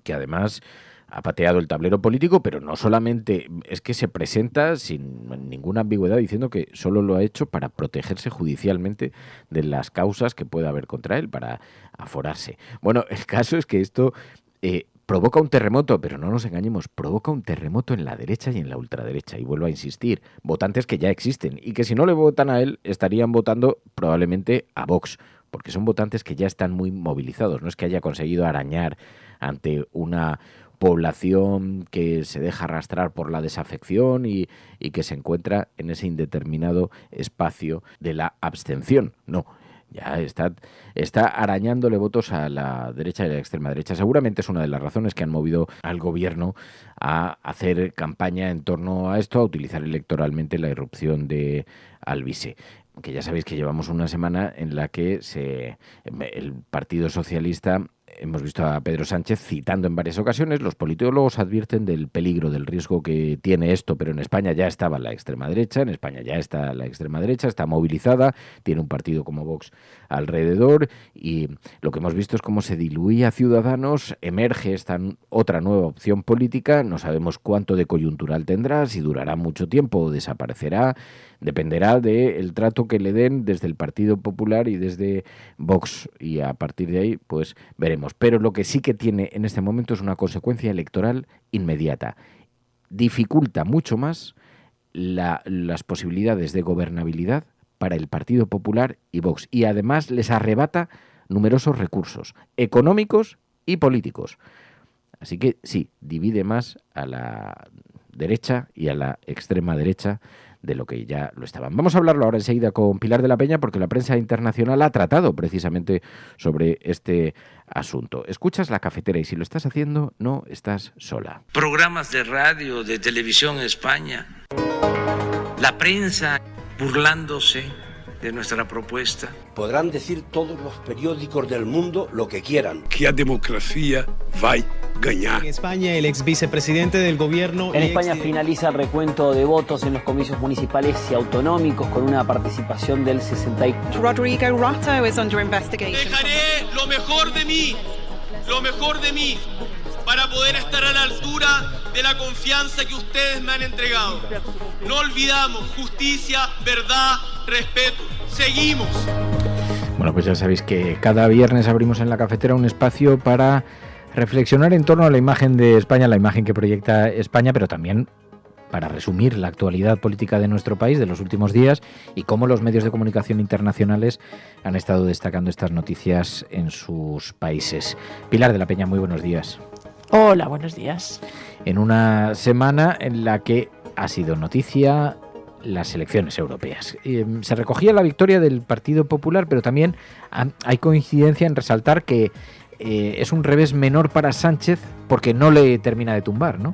que además ha pateado el tablero político, pero no solamente, es que se presenta sin ninguna ambigüedad diciendo que solo lo ha hecho para protegerse judicialmente de las causas que pueda haber contra él, para aforarse. Bueno, el caso es que esto provoca un terremoto, pero no nos engañemos, provoca un terremoto en la derecha y en la ultraderecha. Y vuelvo a insistir, votantes que ya existen y que si no le votan a él estarían votando probablemente a Vox, porque son votantes que ya están muy movilizados. No es que haya conseguido arañar ante una población que se deja arrastrar por la desafección y que se encuentra en ese indeterminado espacio de la abstención. No, ya está arañándole votos a la derecha y a la extrema derecha. Seguramente es una de las razones que han movido al gobierno a hacer campaña en torno a esto, a utilizar electoralmente la irrupción de Alvise. Que ya sabéis que llevamos una semana en la que el Partido Socialista, hemos visto a Pedro Sánchez citando en varias ocasiones, los politólogos advierten del peligro, del riesgo que tiene esto, pero en España ya estaba la extrema derecha, está movilizada, tiene un partido como Vox alrededor, y lo que hemos visto es cómo se diluía Ciudadanos, emerge esta otra nueva opción política, no sabemos cuánto de coyuntural tendrá, si durará mucho tiempo o desaparecerá, dependerá del trato que le den desde el Partido Popular y desde Vox, y a partir de ahí pues veremos. Pero lo que sí que tiene en este momento es una consecuencia electoral inmediata. Dificulta mucho más las posibilidades de gobernabilidad para el Partido Popular y Vox, y además les arrebata numerosos recursos económicos y políticos. Así que sí, divide más a la derecha y a la extrema derecha de lo que ya lo estaban. Vamos a hablarlo ahora enseguida con Pilar de la Peña, porque la prensa internacional ha tratado precisamente sobre este asunto. Escuchas La Cafetera y si lo estás haciendo, no estás sola. Programas de radio, de televisión en España. La prensa burlándose de nuestra propuesta. Podrán decir todos los periódicos del mundo lo que quieran. Que a democracia va a ganar. En España, el ex vicepresidente del gobierno... En España finaliza el recuento de votos en los comicios municipales y autonómicos con una participación del 64%. Rodrigo Rato is under investigation. Dejaré lo mejor de mí, para poder estar a la altura de la confianza que ustedes me han entregado. No olvidamos justicia, verdad, respeto. Seguimos. Bueno, pues ya sabéis que cada viernes abrimos en la cafetera un espacio para reflexionar en torno a la imagen de España, la imagen que proyecta España, pero también para resumir la actualidad política de nuestro país de los últimos días y cómo los medios de comunicación internacionales han estado destacando estas noticias en sus países. Pilar de la Peña, muy buenos días. Hola, buenos días. En una semana en la que ha sido noticia las elecciones europeas. Se recogía la victoria del Partido Popular, pero también hay coincidencia en resaltar que es un revés menor para Sánchez porque no le termina de tumbar, ¿no?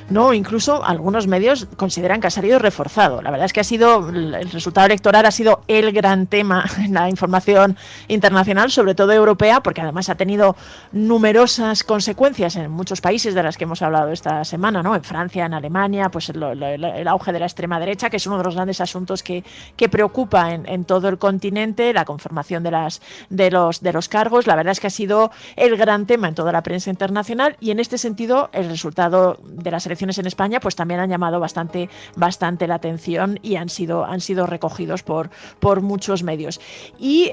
No, incluso algunos medios consideran que ha salido reforzado. La verdad es que el resultado electoral ha sido el gran tema en la información internacional, sobre todo europea, porque además ha tenido numerosas consecuencias en muchos países de las que hemos hablado esta semana, ¿no? En Francia, en Alemania, pues el auge de la extrema derecha, que es uno de los grandes asuntos que preocupa en todo el continente, la conformación de los cargos. La verdad es que ha sido el gran tema en toda la prensa internacional y en este sentido el resultado de las elecciones en España pues también han llamado bastante la atención y han sido recogidos por muchos medios. Y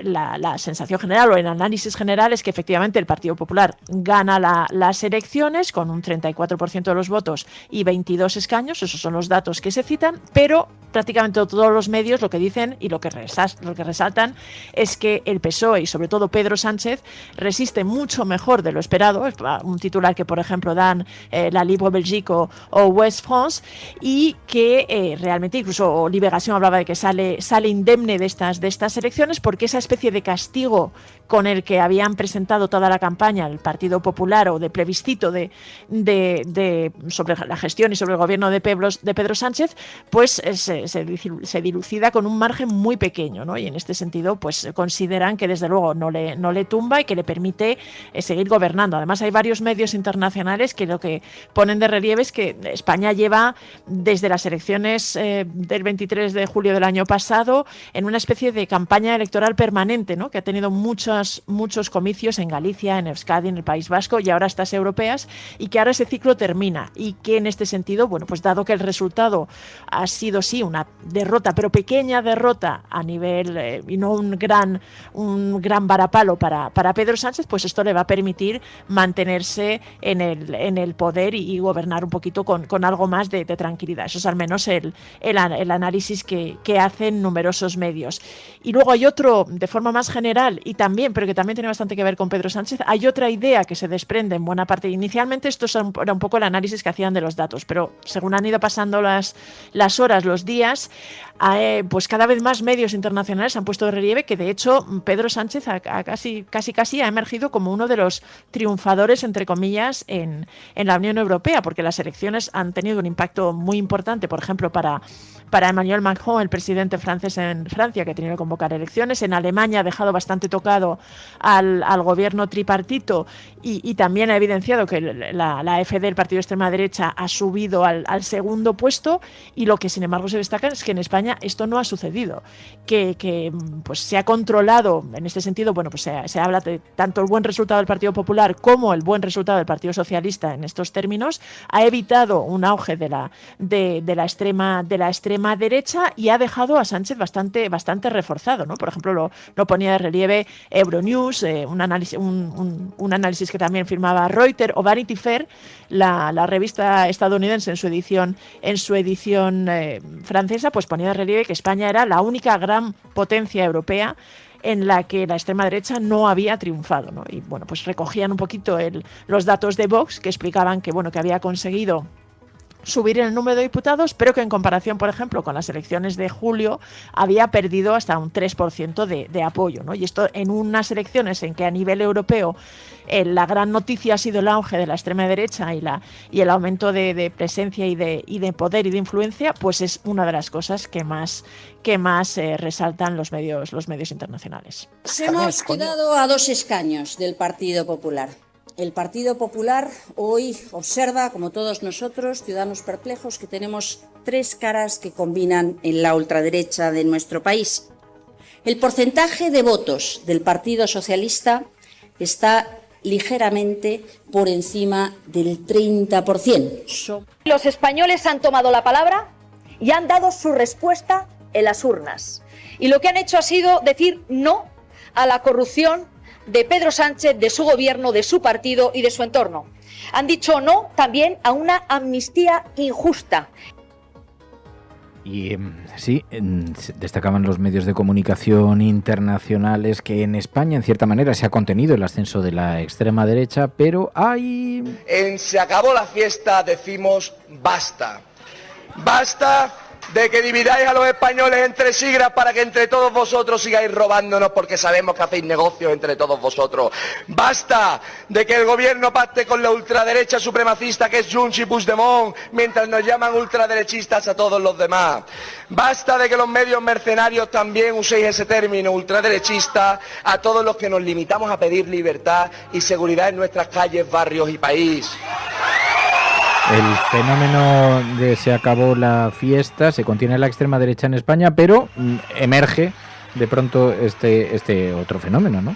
la sensación general o el análisis general es que efectivamente el Partido Popular gana las elecciones con un 34% de los votos y 22 escaños, esos son los datos que se citan, pero prácticamente todos los medios lo que dicen y lo que resaltan es que el PSOE y sobre todo Pedro Sánchez resiste mucho mejor de lo esperado, un titular que por ejemplo dan la Libre Belgique o West France, y que realmente incluso Liberación hablaba de que sale indemne de estas elecciones porque esa especie de castigo con el que habían presentado toda la campaña el Partido Popular o de plebiscito sobre la gestión y sobre el gobierno de Pedro Sánchez, pues se dilucida con un margen muy pequeño, ¿no? Y en este sentido pues consideran que desde luego no le tumba y que le permite seguir gobernando. Además hay varios medios internacionales que lo que ponen de relieve es que España lleva desde las elecciones del 23 de julio del año pasado en una especie de campaña electoral permanente, ¿no? Que ha tenido muchos comicios en Galicia, en Euskadi, en el País Vasco y ahora estas europeas, y que ahora ese ciclo termina y que en este sentido, bueno, pues dado que el resultado ha sido sí una derrota, pero pequeña derrota a nivel y no un gran varapalo para Pedro Sánchez, pues esto le va a permitir mantenerse en el poder y gobernar un poquito con algo más de tranquilidad. Eso es al menos el análisis que hacen numerosos medios. Y luego hay otro, de forma más general, pero que también tiene bastante que ver con Pedro Sánchez, hay otra idea que se desprende en buena parte. Inicialmente esto era un poco el análisis que hacían de los datos, pero según han ido pasando las horas, los días, pues cada vez más medios internacionales han puesto de relieve que de hecho Pedro Sánchez casi ha emergido como uno de los triunfadores, entre comillas, en la Unión Europea, porque las elecciones han tenido un impacto muy importante, por ejemplo, para Emmanuel Macron, el presidente francés en Francia, que ha tenido que convocar elecciones. En Alemania ha dejado bastante tocado al gobierno tripartito y también ha evidenciado que la AfD, el partido de extrema derecha, ha subido al segundo puesto, y lo que sin embargo se destaca es que en España esto no ha sucedido, que pues se ha controlado en este sentido. Bueno, pues se habla de tanto el buen resultado del Partido Popular como el buen resultado del Partido Socialista en estos términos, ha evitado un auge de la extrema derecha y ha dejado a Sánchez bastante reforzado, ¿no? Por ejemplo, lo ponía de relieve Euronews, un análisis que también firmaba Reuters, o Vanity Fair, la revista estadounidense en su edición francesa, pues ponía de relieve que España era la única gran potencia europea en la que la extrema derecha no había triunfado, ¿no? Y bueno, pues recogían un poquito los datos de Vox, que explicaban que había conseguido subir el número de diputados, pero que en comparación, por ejemplo, con las elecciones de julio, había perdido hasta un 3% de apoyo, ¿no? Y esto en unas elecciones en que a nivel europeo la gran noticia ha sido el auge de la extrema derecha y el aumento de presencia y de poder y de influencia, pues es una de las cosas que más resaltan los medios internacionales. Nos hemos quedado a 2 escaños del Partido Popular. El Partido Popular hoy observa, como todos nosotros, ciudadanos perplejos, que tenemos 3 caras que combinan en la ultraderecha de nuestro país. El porcentaje de votos del Partido Socialista está ligeramente por encima del 30%. Los españoles han tomado la palabra y han dado su respuesta en las urnas. Y lo que han hecho ha sido decir no a la corrupción de Pedro Sánchez, de su gobierno, de su partido y de su entorno. Han dicho no también a una amnistía injusta. Y sí, destacaban los medios de comunicación internacionales que en España, en cierta manera, se ha contenido el ascenso de la extrema derecha, pero hay... En Se acabó la fiesta decimos basta. Basta de que dividáis a los españoles entre sigras para que entre todos vosotros sigáis robándonos porque sabemos que hacéis negocios entre todos vosotros. Basta de que el gobierno pacte con la ultraderecha supremacista que es Junts y Puigdemont mientras nos llaman ultraderechistas a todos los demás. Basta de que los medios mercenarios también uséis ese término ultraderechista a todos los que nos limitamos a pedir libertad y seguridad en nuestras calles, barrios y país. El fenómeno de se acabó la fiesta, se contiene la extrema derecha en España, pero emerge de pronto este otro fenómeno, ¿no?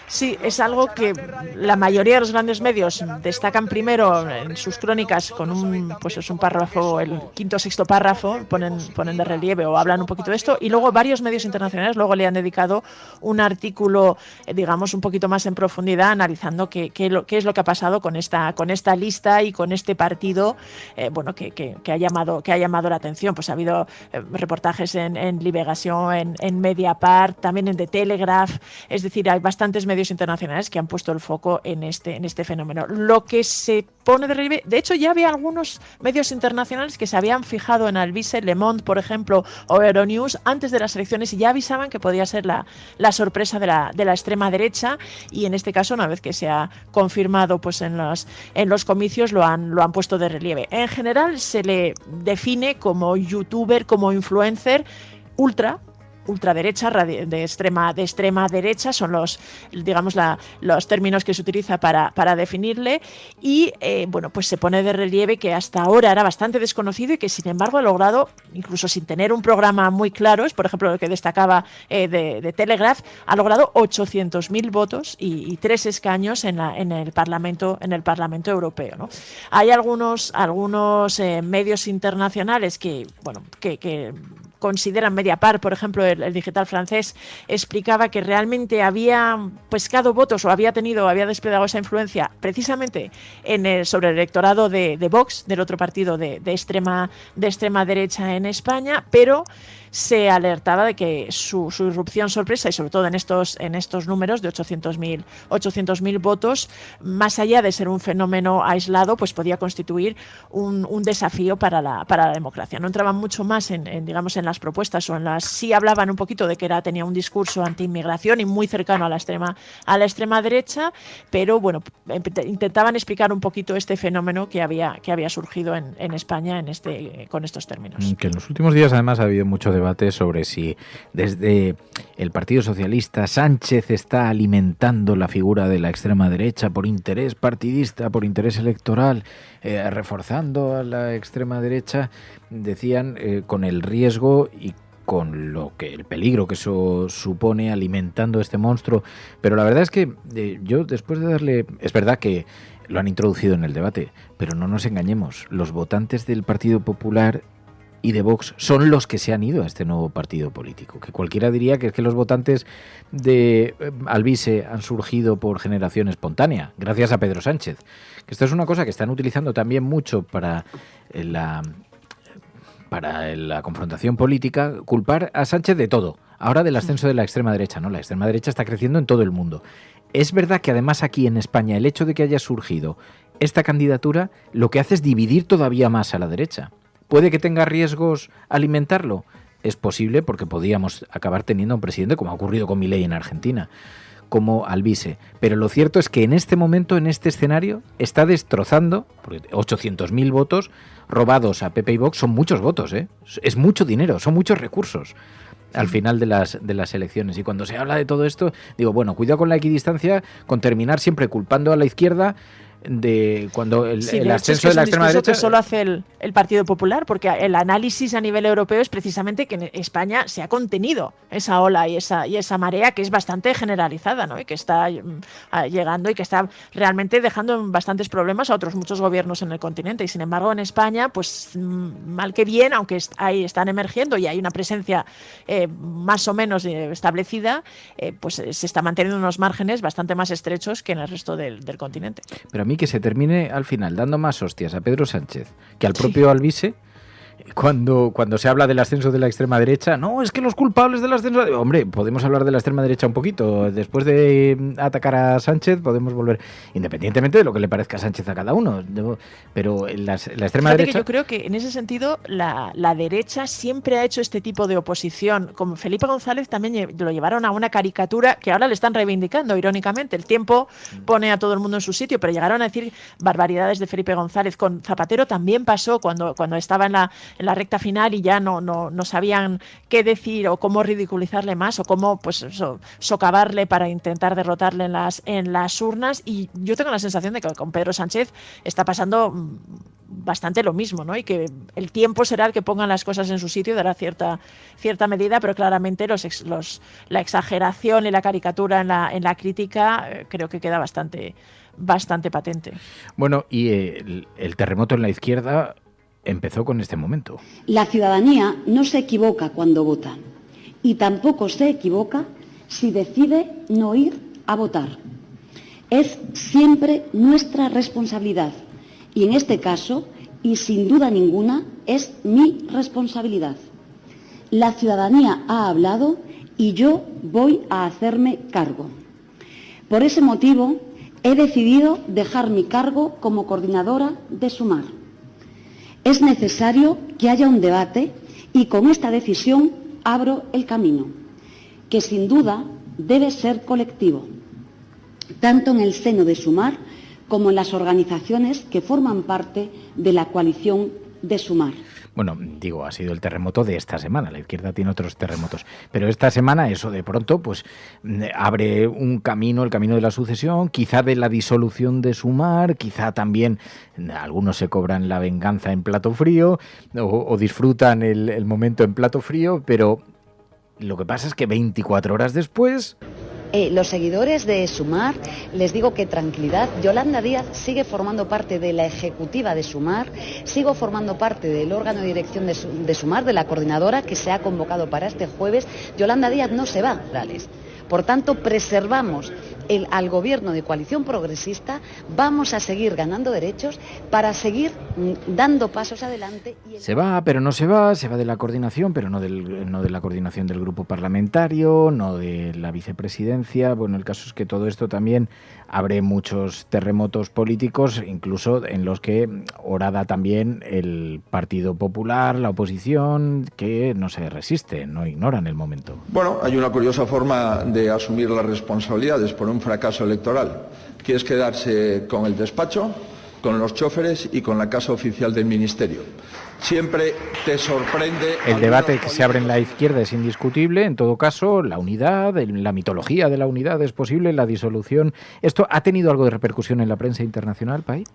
Sí, es algo que la mayoría de los grandes medios destacan primero en sus crónicas con un párrafo, el 5º o 6º párrafo, ponen de relieve o hablan un poquito de esto, y luego varios medios internacionales luego le han dedicado un artículo, digamos, un poquito más en profundidad, analizando qué es lo que ha pasado con esta lista y con este partido, que ha llamado la atención. Pues ha habido reportajes en Liberación, en Mediapart, también en The Telegraph, es decir, hay bastantes medios internacionales que han puesto el foco en este fenómeno. Lo que se pone de relieve, de hecho ya había algunos medios internacionales que se habían fijado en Alvise, Le Monde, por ejemplo, o Euronews antes de las elecciones y ya avisaban que podía ser la sorpresa de la extrema derecha, y en este caso, una vez que se ha confirmado pues en los comicios, lo han puesto de relieve. En general se le define como youtuber, como influencer ultraderecha, de extrema derecha, son los términos que se utiliza para definirle, y pues se pone de relieve que hasta ahora era bastante desconocido y que sin embargo ha logrado, incluso sin tener un programa muy claro, es por ejemplo lo que destacaba de Telegraph, ha logrado 800.000 votos y 3 escaños en el Parlamento Europeo, ¿no? Hay algunos medios internacionales que consideran, Mediapart, por ejemplo, el digital francés, explicaba que realmente había pescado votos o había desplegado esa influencia precisamente sobre el electorado de Vox, del otro partido de extrema derecha en España, pero se alertaba de que su irrupción sorpresa, y sobre todo en estos números de 800.000 votos, más allá de ser un fenómeno aislado, pues podía constituir un desafío para la democracia. No entraban mucho más en las propuestas sí hablaban un poquito de que tenía un discurso anti-inmigración y muy cercano a la extrema derecha, pero bueno, intentaban explicar un poquito este fenómeno que había surgido en España con estos términos. Que en los últimos días además ha habido mucho debate sobre si desde el Partido Socialista Sánchez está alimentando la figura de la extrema derecha por interés partidista, por interés electoral, reforzando a la extrema derecha, decían, con el riesgo y con el peligro que eso supone, alimentando este monstruo. Pero la verdad es que yo, después de darle... Es verdad que lo han introducido en el debate, pero no nos engañemos, los votantes del Partido Popular y de Vox son los que se han ido a este nuevo partido político, que cualquiera diría que es que los votantes de Alvise han surgido por generación espontánea, gracias a Pedro Sánchez. Que esto es una cosa que están utilizando también mucho para para la confrontación política, culpar a Sánchez de todo. Ahora del ascenso de la extrema derecha, ¿no? La extrema derecha está creciendo en todo el mundo. Es verdad que además aquí en España el hecho de que haya surgido esta candidatura lo que hace es dividir todavía más a la derecha. ¿Puede que tenga riesgos alimentarlo? Es posible, porque podríamos acabar teniendo a un presidente, como ha ocurrido con Milei en Argentina, como Alvise. Pero lo cierto es que en este momento, en este escenario, está destrozando, porque 800.000 votos robados a PP y Vox son muchos votos, ¿eh? Es mucho dinero, son muchos recursos al final de las elecciones. Y cuando se habla de todo esto, digo, bueno, cuidado con la equidistancia, con terminar siempre culpando a la izquierda de cuando el ascenso de la extrema derecha... que solo hace el Partido Popular, porque el análisis a nivel europeo es precisamente que en España se ha contenido esa ola y esa marea que es bastante generalizada, ¿no? Y que está llegando y que está realmente dejando bastantes problemas a otros muchos gobiernos en el continente. Y sin embargo en España, pues mal que bien, aunque ahí están emergiendo y hay una presencia más o menos establecida, pues se está manteniendo unos márgenes bastante más estrechos que en el resto del continente. Pero a mí que se termine al final dando más hostias a Pedro Sánchez que al propio Alvise, cuando se habla del ascenso de la extrema derecha, no, es que los culpables del ascenso... Hombre, podemos hablar de la extrema derecha un poquito. Después de atacar a Sánchez podemos volver, independientemente de lo que le parezca a Sánchez a cada uno. Pero la extrema derecha... Que yo creo que en ese sentido la derecha siempre ha hecho este tipo de oposición. Como Felipe González también lo llevaron a una caricatura que ahora le están reivindicando, irónicamente. El Tiempo pone a todo el mundo en su sitio, pero llegaron a decir barbaridades de Felipe González. Con Zapatero también pasó cuando estaba en la recta final y ya no sabían qué decir o cómo ridiculizarle más o cómo pues socavarle para intentar derrotarle en las urnas. Y yo tengo la sensación de que con Pedro Sánchez está pasando bastante lo mismo, ¿no? Y que el tiempo será el que ponga las cosas en su sitio, dará cierta medida, pero claramente la exageración y la caricatura en la crítica creo que queda bastante patente. Bueno, y el terremoto en la izquierda empezó con este momento. La ciudadanía no se equivoca cuando vota y tampoco se equivoca si decide no ir a votar. Es siempre nuestra responsabilidad y en este caso, y sin duda ninguna, es mi responsabilidad. La ciudadanía ha hablado y yo voy a hacerme cargo. Por ese motivo, he decidido dejar mi cargo como coordinadora de Sumar. Es necesario que haya un debate y con esta decisión abro el camino, que sin duda debe ser colectivo, tanto en el seno de Sumar como en las organizaciones que forman parte de la coalición de Sumar. Bueno, digo, ha sido el terremoto de esta semana. La izquierda tiene otros terremotos. Pero esta semana eso de pronto pues abre un camino, el camino de la sucesión, quizá de la disolución de Sumar, quizá también algunos se cobran la venganza en plato frío o disfrutan el momento en plato frío, pero lo que pasa es que 24 horas después... Los seguidores de Sumar, les digo que tranquilidad, Yolanda Díaz sigue formando parte de la ejecutiva de Sumar, sigo formando parte del órgano de dirección de Sumar, de la coordinadora que se ha convocado para este jueves. Yolanda Díaz no se va, Morales. Por tanto, preservamos al gobierno de coalición progresista, vamos a seguir ganando derechos para seguir dando pasos adelante. Se va, pero no se va de la coordinación, pero no de la coordinación del grupo parlamentario, no de la vicepresidencia. Bueno, el caso es que todo esto también abre muchos terremotos políticos, incluso en los que orada también el Partido Popular, la oposición, que no se resiste, no ignoran el momento. Bueno, hay una curiosa forma de asumir las responsabilidades por un fracaso electoral, que es quedarse con el despacho, con los choferes y con la casa oficial del ministerio. Siempre te sorprende... El debate que se abre en la izquierda es indiscutible, en todo caso, la unidad, la mitología de la unidad es posible, la disolución... ¿Esto ha tenido algo de repercusión en la prensa internacional, Pai?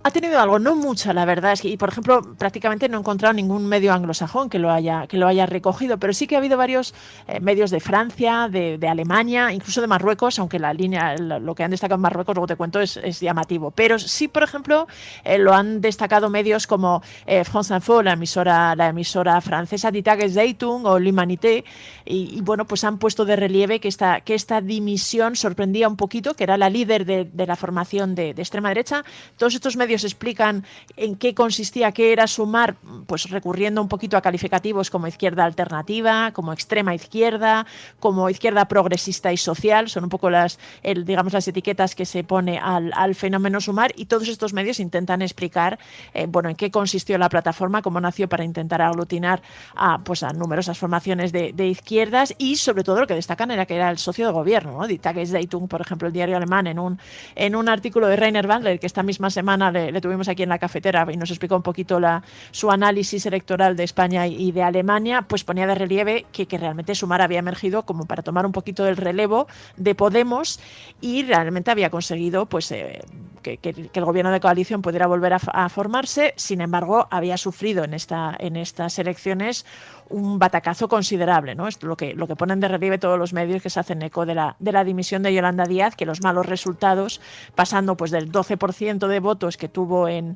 Ha tenido algo, no mucha, la verdad. Es que, y por ejemplo, prácticamente no he encontrado ningún medio anglosajón que lo haya recogido, pero sí que ha habido varios medios de Francia, de Alemania, incluso de Marruecos, aunque la línea, lo que han destacado en Marruecos, luego te cuento, es llamativo. Pero sí, por ejemplo, lo han destacado medios como France Info, la emisora francesa, Die Tageszeitung o L'Humanité, y bueno, pues han puesto de relieve que esta dimisión sorprendía un poquito, que era la líder de la formación de extrema derecha. Todos estos medios medios explican en qué consistía, qué era Sumar, pues recurriendo un poquito a calificativos como izquierda alternativa, como extrema izquierda, como izquierda progresista y social. Son un poco las etiquetas que se pone al fenómeno Sumar, y todos estos medios intentan explicar en qué consistió la plataforma, cómo nació para intentar aglutinar a numerosas formaciones de izquierdas, y sobre todo lo que destacan era que era el socio de gobierno, ¿no? Die Tageszeitung, por ejemplo, el diario alemán, en un artículo de Rainer Bandler, que esta misma semana le tuvimos aquí en la cafetera y nos explicó un poquito su análisis electoral de España y de Alemania, pues ponía de relieve que realmente Sumar había emergido como para tomar un poquito del relevo de Podemos, y realmente había conseguido que el gobierno de coalición pudiera volver a formarse. Sin embargo, había sufrido en estas elecciones un batacazo considerable, ¿no? Es lo que ponen de relieve todos los medios que se hacen eco de la dimisión de Yolanda Díaz, que los malos resultados, pasando del 12% de votos que tuvo en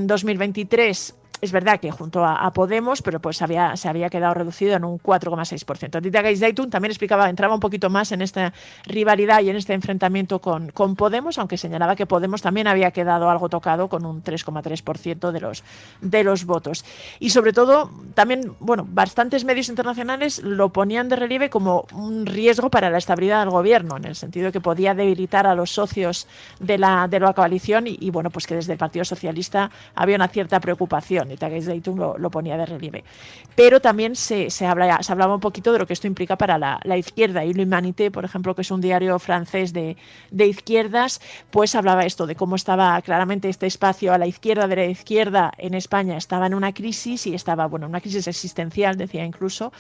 2023, es verdad que junto a Podemos, pero se había quedado reducido en un 4,6%. Die Tageszeitung también entraba un poquito más en esta rivalidad y en este enfrentamiento con Podemos, aunque señalaba que Podemos también había quedado algo tocado con un 3,3% de los votos. Y sobre todo, también, bastantes medios internacionales lo ponían de relieve como un riesgo para la estabilidad del gobierno, en el sentido de que podía debilitar a los socios de la coalición, y que desde el Partido Socialista había una cierta preocupación. Tageszeitung lo ponía de relieve. Pero también se hablaba un poquito de lo que esto implica para la izquierda, y L'Humanité, por ejemplo, que es un diario francés de izquierdas, pues hablaba esto de cómo estaba claramente este espacio a la izquierda de la izquierda en España estaba en una crisis, y estaba una crisis existencial, decía incluso,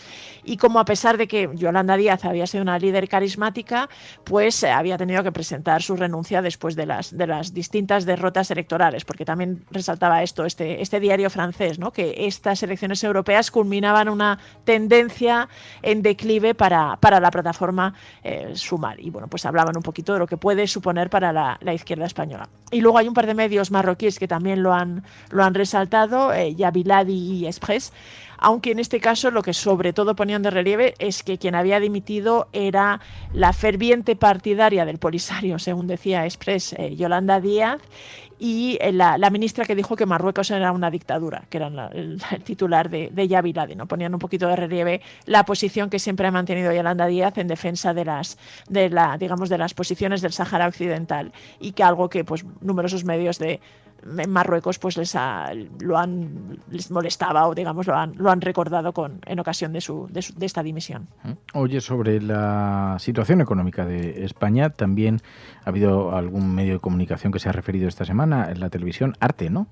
y como a pesar de que Yolanda Díaz había sido una líder carismática, pues había tenido que presentar su renuncia después de las distintas derrotas electorales, porque también resaltaba esto este diario francés, ¿no? Que estas elecciones europeas culminaban una tendencia en declive para la plataforma Sumar, y pues hablaban un poquito de lo que puede suponer para la izquierda española. Y luego hay un par de medios marroquíes que también lo han resaltado, Yabiladi y Express, aunque en este caso lo que sobre todo ponían de relieve es que quien había dimitido era la ferviente partidaria del Polisario, según decía Express, Yolanda Díaz, y la ministra que dijo que Marruecos era una dictadura, que era el titular de Yabiladi, ¿no? Ponían un poquito de relieve la posición que siempre ha mantenido Yolanda Díaz en defensa de las posiciones del Sáhara Occidental, y que algo que numerosos medios en Marruecos les molestaba, o lo han recordado en ocasión de esta dimisión. Oye, sobre la situación económica de España, también ha habido algún medio de comunicación que se ha referido esta semana, en la televisión Arte, ¿no?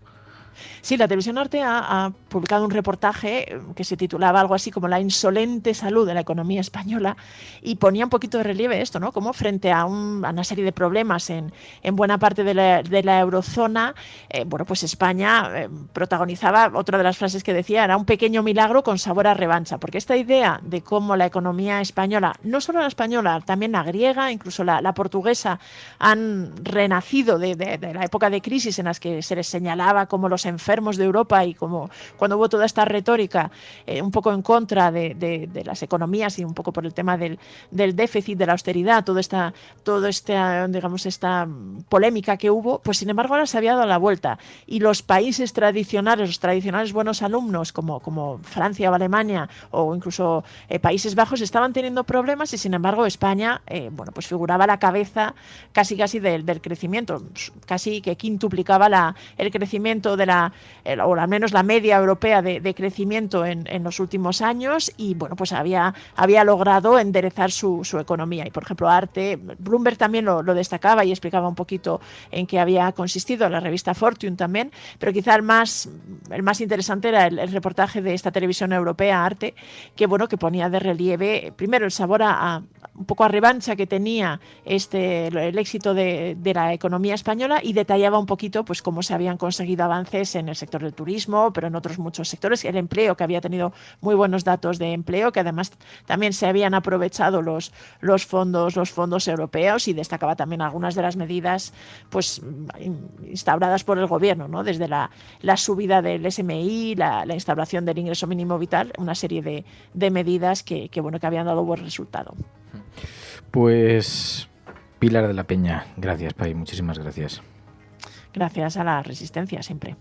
Sí, la televisión Arte ha publicado un reportaje que se titulaba algo así como La insolente salud de la economía española, y ponía un poquito de relieve esto, ¿no? Como frente a una serie de problemas en buena parte de la eurozona, pues España protagonizaba, otra de las frases que decía, era un pequeño milagro con sabor a revancha, porque esta idea de cómo la economía española, no solo la española, también la griega, incluso la portuguesa, han renacido de la época de crisis en las que se les señalaba como los enfermos de Europa, y como cuando hubo toda esta retórica un poco en contra de las economías, y un poco por el tema del déficit, de la austeridad, toda esta polémica que hubo, pues sin embargo ahora se había dado la vuelta, y los países tradicionales, los tradicionales buenos alumnos como Francia o Alemania, o incluso Países Bajos, estaban teniendo problemas, y sin embargo España pues figuraba a la cabeza casi del crecimiento, casi que quintuplicaba el crecimiento o al menos la media europea de crecimiento en los últimos años, y pues había logrado enderezar su economía. Y por ejemplo Bloomberg también lo destacaba y explicaba un poquito en qué había consistido, la revista Fortune también, pero quizá el más interesante era el reportaje de esta televisión europea Arte, que ponía de relieve primero el sabor a un poco a revancha que tenía el éxito de la economía española, y detallaba un poquito pues cómo se habían conseguido avances en el sector del turismo, pero en otros muchos sectores, el empleo, que había tenido muy buenos datos de empleo, que además también se habían aprovechado los fondos europeos, y destacaba también algunas de las medidas pues instauradas por el gobierno, ¿no? Desde la subida del SMI, la instauración del ingreso mínimo vital, una serie de medidas que habían dado buen resultado. Pues Pilar de la Peña, gracias, Pai, muchísimas gracias. gracias a la resistencia siempre.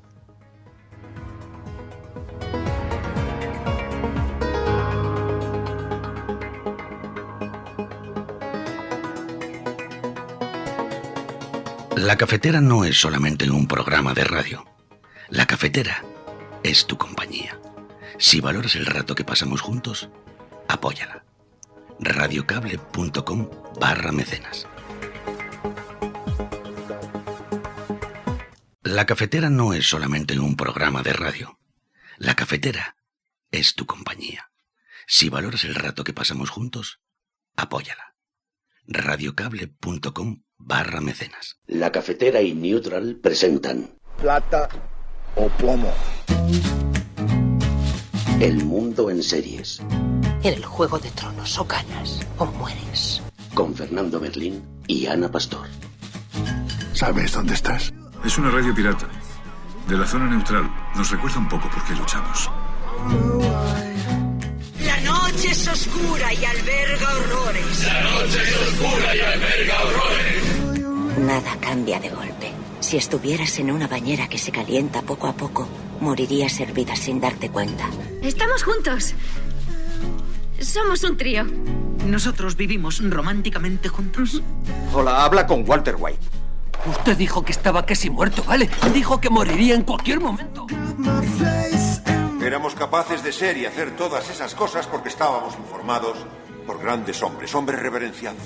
La cafetera no es solamente un programa de radio. La cafetera es tu compañía. Si valoras el rato que pasamos juntos, apóyala. radiocable.com/mecenas. La cafetera no es solamente un programa de radio. La cafetera es tu compañía. Si valoras el rato que pasamos juntos, apóyala. radiocable.com/mecenas. La cafetera y Neutral presentan Plata o plomo. El mundo en series. En el Juego de Tronos o ganas o mueres. Con Fernando Berlín y Ana Pastor. ¿Sabes dónde estás? Es una radio pirata. De la zona neutral. Nos recuerda un poco por qué luchamos. La noche es oscura y alberga horrores. La noche es oscura y alberga horrores. Nada cambia de golpe. Si estuvieras en una bañera que se calienta poco a poco, morirías hervida sin darte cuenta. Estamos juntos. Somos un trío. ¿Nosotros vivimos románticamente juntos? Hola, habla con Walter White. Usted dijo que estaba casi muerto, ¿vale? Dijo que moriría en cualquier momento. Éramos capaces de ser y hacer todas esas cosas porque estábamos informados por grandes hombres reverenciados.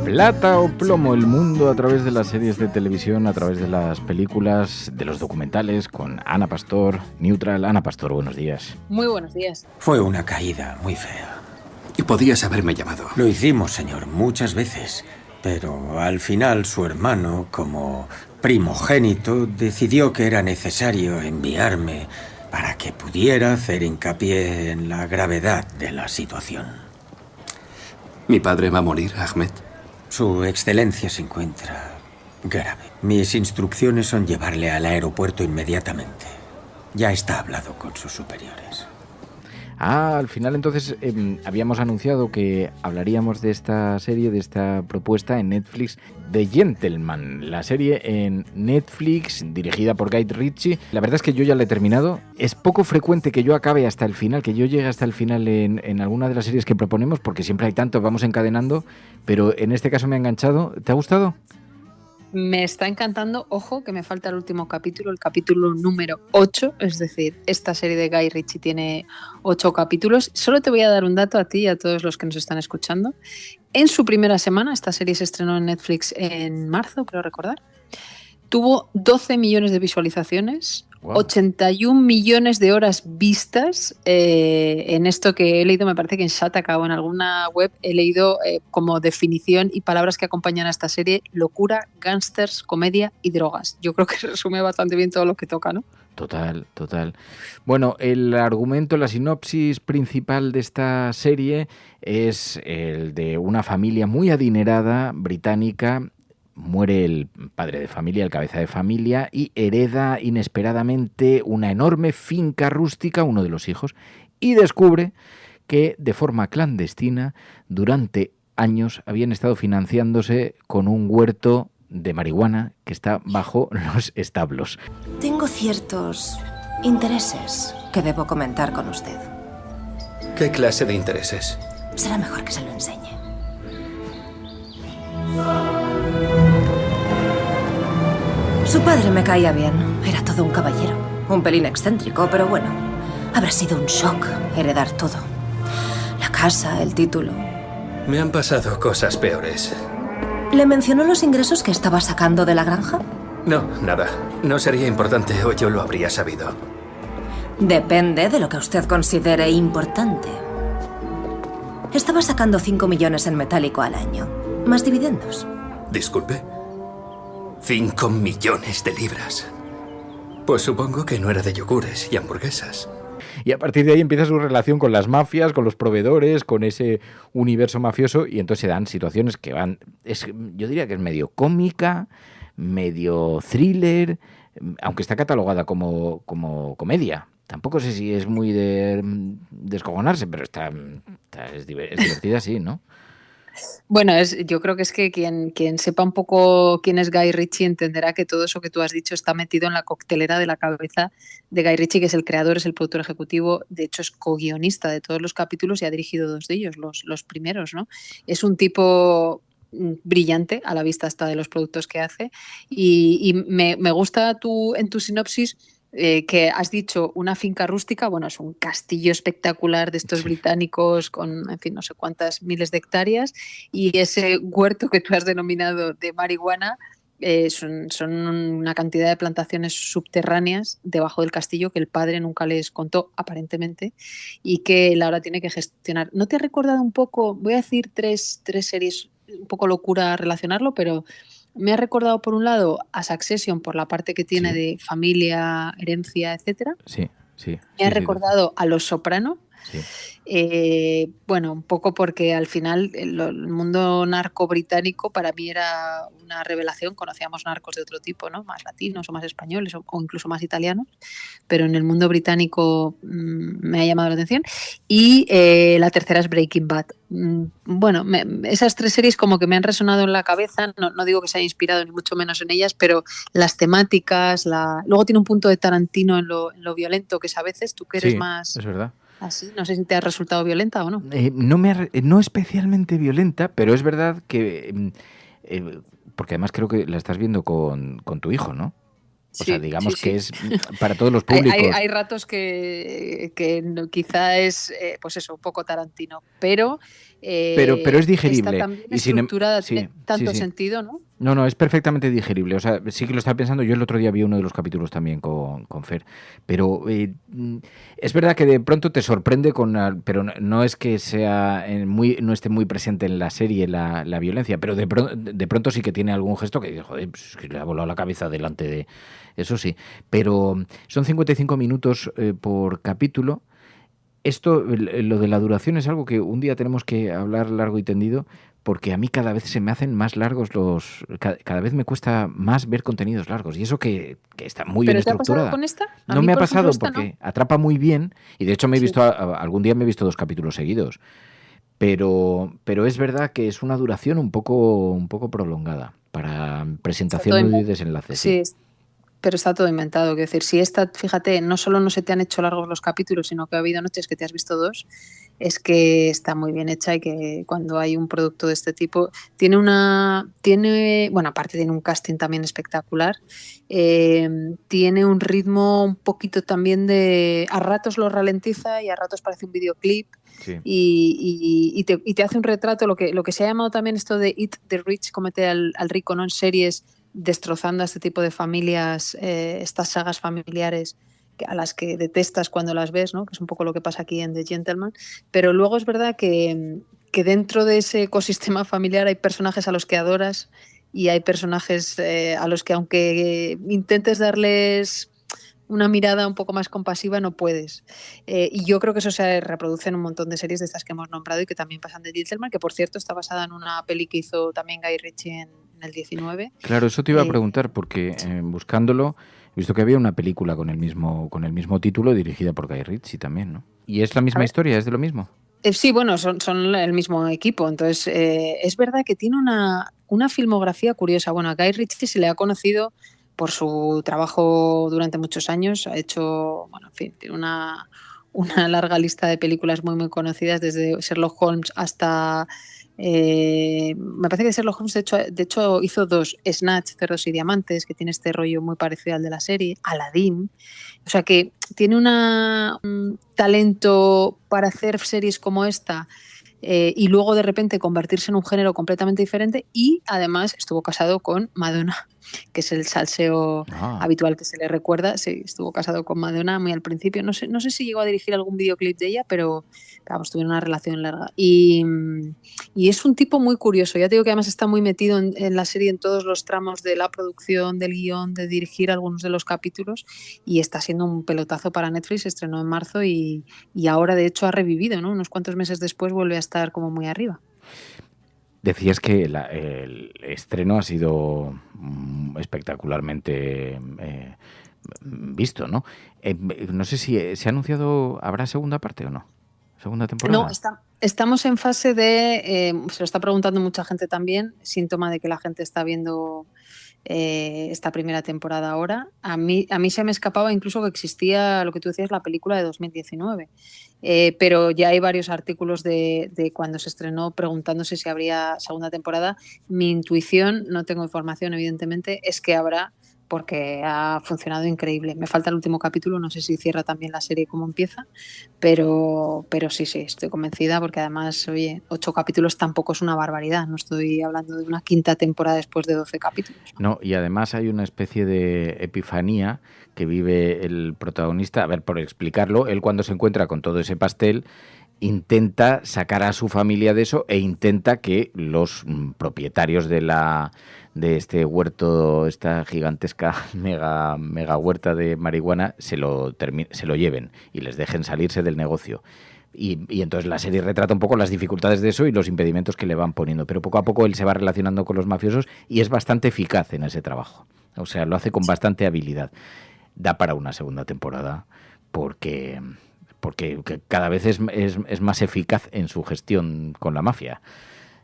Plata o plomo, el mundo a través de las series de televisión, a través de las películas, de los documentales, con Ana Pastor, Neutral. Ana Pastor, buenos días. Muy buenos días. Fue una caída muy fea. Y podías haberme llamado. Lo hicimos, señor, muchas veces. Pero al final su hermano, como primogénito, decidió que era necesario enviarme para que pudiera hacer hincapié en la gravedad de la situación. ¿Mi padre va a morir, Ahmed? Su excelencia se encuentra grave. Mis instrucciones son llevarle al aeropuerto inmediatamente. Ya está hablado con sus superiores. Al final entonces habíamos anunciado que hablaríamos de esta serie, de esta propuesta en Netflix, The Gentleman, la serie en Netflix dirigida por Guy Ritchie. La verdad es que yo ya la he terminado. Es poco frecuente que yo acabe hasta el final, que yo llegue hasta el final en alguna de las series que proponemos, porque siempre hay tanto, vamos encadenando, pero en este caso me ha enganchado. ¿Te ha gustado? Me está encantando, ojo, que me falta el último capítulo, el capítulo número 8, es decir, esta serie de Guy Ritchie tiene 8 capítulos. Solo te voy a dar un dato a ti y a todos los que nos están escuchando. En su primera semana, esta serie se estrenó en Netflix en marzo, creo recordar, tuvo 12 millones de visualizaciones, wow. 81 millones de horas vistas. En esto que he leído, me parece que en Shataka o en alguna web he leído como definición y palabras que acompañan a esta serie: locura, gángsters, comedia y drogas. Yo creo que resume bastante bien todo lo que toca, ¿no? Total, total. Bueno, el argumento, la sinopsis principal de esta serie es el de una familia muy adinerada británica. Muere el padre de familia, el cabeza de familia, y hereda inesperadamente una enorme finca rústica, uno de los hijos, y descubre que de forma clandestina durante años habían estado financiándose con un huerto de marihuana que está bajo los establos. Tengo ciertos intereses que debo comentar con usted. ¿Qué clase de intereses? Será mejor que se lo enseñe. Su padre me caía bien. Era todo un caballero. Un pelín excéntrico, pero bueno. Habrá sido un shock heredar todo. La casa, el título. Me han pasado cosas peores. ¿Le mencionó los ingresos que estaba sacando de la granja? No, nada. No sería importante o yo lo habría sabido. Depende de lo que usted considere importante. Estaba sacando 5 millones en metálico al año. Más dividendos. Disculpe. 5 millones de libras. Pues supongo que no era de yogures y hamburguesas. Y a partir de ahí empieza su relación con las mafias, con los proveedores, con ese universo mafioso, y entonces se dan situaciones que van... yo diría que es medio cómica, medio thriller, aunque está catalogada como comedia. Tampoco sé si es muy de descojonarse, pero es divertida, sí, ¿no? Bueno, yo creo que es que quien sepa un poco quién es Guy Ritchie entenderá que todo eso que tú has dicho está metido en la coctelera de la cabeza de Guy Ritchie, que es el creador, es el productor ejecutivo, de hecho es co-guionista de todos los capítulos y ha dirigido 2 de ellos, los primeros, ¿no? Es un tipo brillante a la vista hasta de los productos que hace y me gusta en tu sinopsis que has dicho una finca rústica, bueno, es un castillo espectacular de estos británicos con, en fin, no sé cuántas miles de hectáreas, y ese huerto que tú has denominado de marihuana son una cantidad de plantaciones subterráneas debajo del castillo que el padre nunca les contó, aparentemente, y que él ahora tiene que gestionar. ¿No te ha recordado un poco? Voy a decir tres series, un poco locura relacionarlo, pero me ha recordado por un lado a Succession por la parte que tiene de familia, herencia, etcétera. Sí. Me ha recordado a Los Soprano. Sí. Bueno, un poco porque al final el mundo narco británico para mí era una revelación. Conocíamos narcos de otro tipo, ¿no? Más latinos o más españoles o incluso más italianos, pero en el mundo británico me ha llamado la atención. Y la tercera es Breaking Bad. Bueno, esas 3 series como que me han resonado en la cabeza, no digo que se haya inspirado ni mucho menos en ellas, pero las temáticas, luego tiene un punto de Tarantino en lo violento, que es a veces tú que eres más... Es verdad. Así, no sé si te ha resultado violenta o no. No especialmente violenta, pero es verdad que... porque además creo que la estás viendo con tu hijo, ¿no? O sea, digamos que es para todos los públicos. Hay ratos que quizá es, pues eso, un poco Tarantino, pero es digerible. Está también estructurada, tiene tanto sentido, ¿no? No, es perfectamente digerible. O sea, sí que lo estaba pensando. Yo el otro día vi uno de los capítulos también con Fer. Pero es verdad que de pronto te sorprende pero no es que no esté muy presente en la serie la violencia, pero de pronto sí que tiene algún gesto que, joder, pues, que le ha volado la cabeza delante de... Eso sí. Pero son 55 minutos por capítulo. Esto, lo de la duración, es algo que un día tenemos que hablar largo y tendido, porque a mí cada vez se me hacen más largos cada vez me cuesta más ver contenidos largos. Y eso que está muy bien estructurada. ¿Pero te ha pasado con esta? No me ha pasado porque atrapa muy bien, y de hecho me he visto algún día me he visto 2 capítulos seguidos. Pero es verdad que es una duración un poco prolongada para presentación y desenlace. Sí. Pero está todo inventado. Quiero decir, si esta, fíjate, no solo no se te han hecho largos los capítulos, sino que ha habido noches que te has visto 2, es que está muy bien hecha y que cuando hay un producto de este tipo bueno, aparte tiene un casting también espectacular, tiene un ritmo un poquito también a ratos lo ralentiza y a ratos parece un videoclip. Sí. Y te hace un retrato, lo que se ha llamado también esto de Eat the Rich, comete al rico, ¿no? En series, destrozando a este tipo de familias, estas sagas familiares a las que detestas cuando las ves, ¿no? Que es un poco lo que pasa aquí en The Gentleman, pero luego es verdad que dentro de ese ecosistema familiar hay personajes a los que adoras y hay personajes a los que aunque intentes darles una mirada un poco más compasiva no puedes. Y yo creo que eso se reproduce en un montón de series de estas que hemos nombrado y que también pasan de Gentleman, que por cierto está basada en una peli que hizo también Guy Ritchie en el 19. Claro, eso te iba a preguntar porque buscándolo he visto que había una película con el mismo título dirigida por Guy Ritchie también, ¿no? ¿Y es la misma historia? ¿Es de lo mismo? Sí, bueno, son el mismo equipo. Entonces, es verdad que tiene una filmografía curiosa. Bueno, a Guy Ritchie se le ha conocido por su trabajo durante muchos años. Ha hecho, bueno, en fin, tiene una larga lista de películas muy, muy conocidas, desde Sherlock Holmes hasta... me parece que Sherlock Holmes de hecho hizo 2, Snatch, Cerdos y Diamantes, que tiene este rollo muy parecido al de la serie, Aladdin, o sea que tiene un talento para hacer series como esta y luego de repente convertirse en un género completamente diferente, y además estuvo casado con Madonna, que es el salseo habitual que se le recuerda. Sí, estuvo casado con Madonna muy al principio. No sé si llegó a dirigir algún videoclip de ella, pero vamos, tuvieron una relación larga. Y es un tipo muy curioso. Ya te digo que además está muy metido en la serie, en todos los tramos de la producción, del guión, de dirigir algunos de los capítulos, y está siendo un pelotazo para Netflix. Se estrenó en marzo y ahora de hecho ha revivido, ¿no? Unos cuantos meses después vuelve a estar como muy arriba. Decías que el estreno ha sido espectacularmente visto, ¿no? No sé si se ha anunciado, ¿habrá segunda parte o no? segunda temporada? No, estamos en fase de, se lo está preguntando mucha gente también, síntoma de que la gente está viendo esta primera temporada ahora. A mí se me escapaba incluso que existía, lo que tú decías, la película de 2019. Pero ya hay varios artículos de cuando se estrenó preguntándose si habría segunda temporada. Mi intuición, no tengo información evidentemente, es que habrá, porque ha funcionado increíble. Me falta el último capítulo, no sé si cierra también la serie como empieza, pero sí, estoy convencida porque además, oye, 8 capítulos tampoco es una barbaridad, no estoy hablando de una quinta temporada después de 12 capítulos. No, y además hay una especie de epifanía que vive el protagonista. A ver, por explicarlo, él cuando se encuentra con todo ese pastel intenta sacar a su familia de eso e intenta que los propietarios de este huerto, esta gigantesca mega huerta de marihuana, se lo lleven y les dejen salirse del negocio. Y entonces la serie retrata un poco las dificultades de eso y los impedimentos que le van poniendo. Pero poco a poco él se va relacionando con los mafiosos y es bastante eficaz en ese trabajo. O sea, lo hace con bastante habilidad. Da para una segunda temporada porque cada vez es más eficaz en su gestión con la mafia.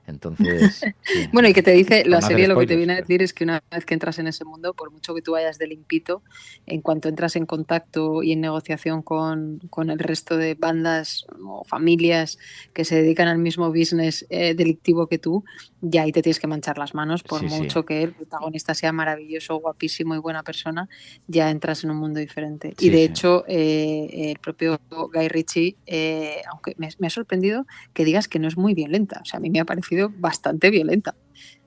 Entonces, sí. Bueno, y que te dice, la No serie hacer lo que te spoilers, viene a decir es que una vez que entras en ese mundo, por mucho que tú vayas de limpito, en cuanto entras en contacto y en negociación con el resto de bandas o familias que se dedican al mismo business delictivo que tú, ya ahí te tienes que manchar las manos, por mucho que el protagonista sea maravilloso, guapísimo y buena persona, ya entras en un mundo diferente. Y de hecho, el propio Guy Ritchie, aunque me ha sorprendido que digas que no es muy violenta, o sea, a mí me ha parecido bastante violenta.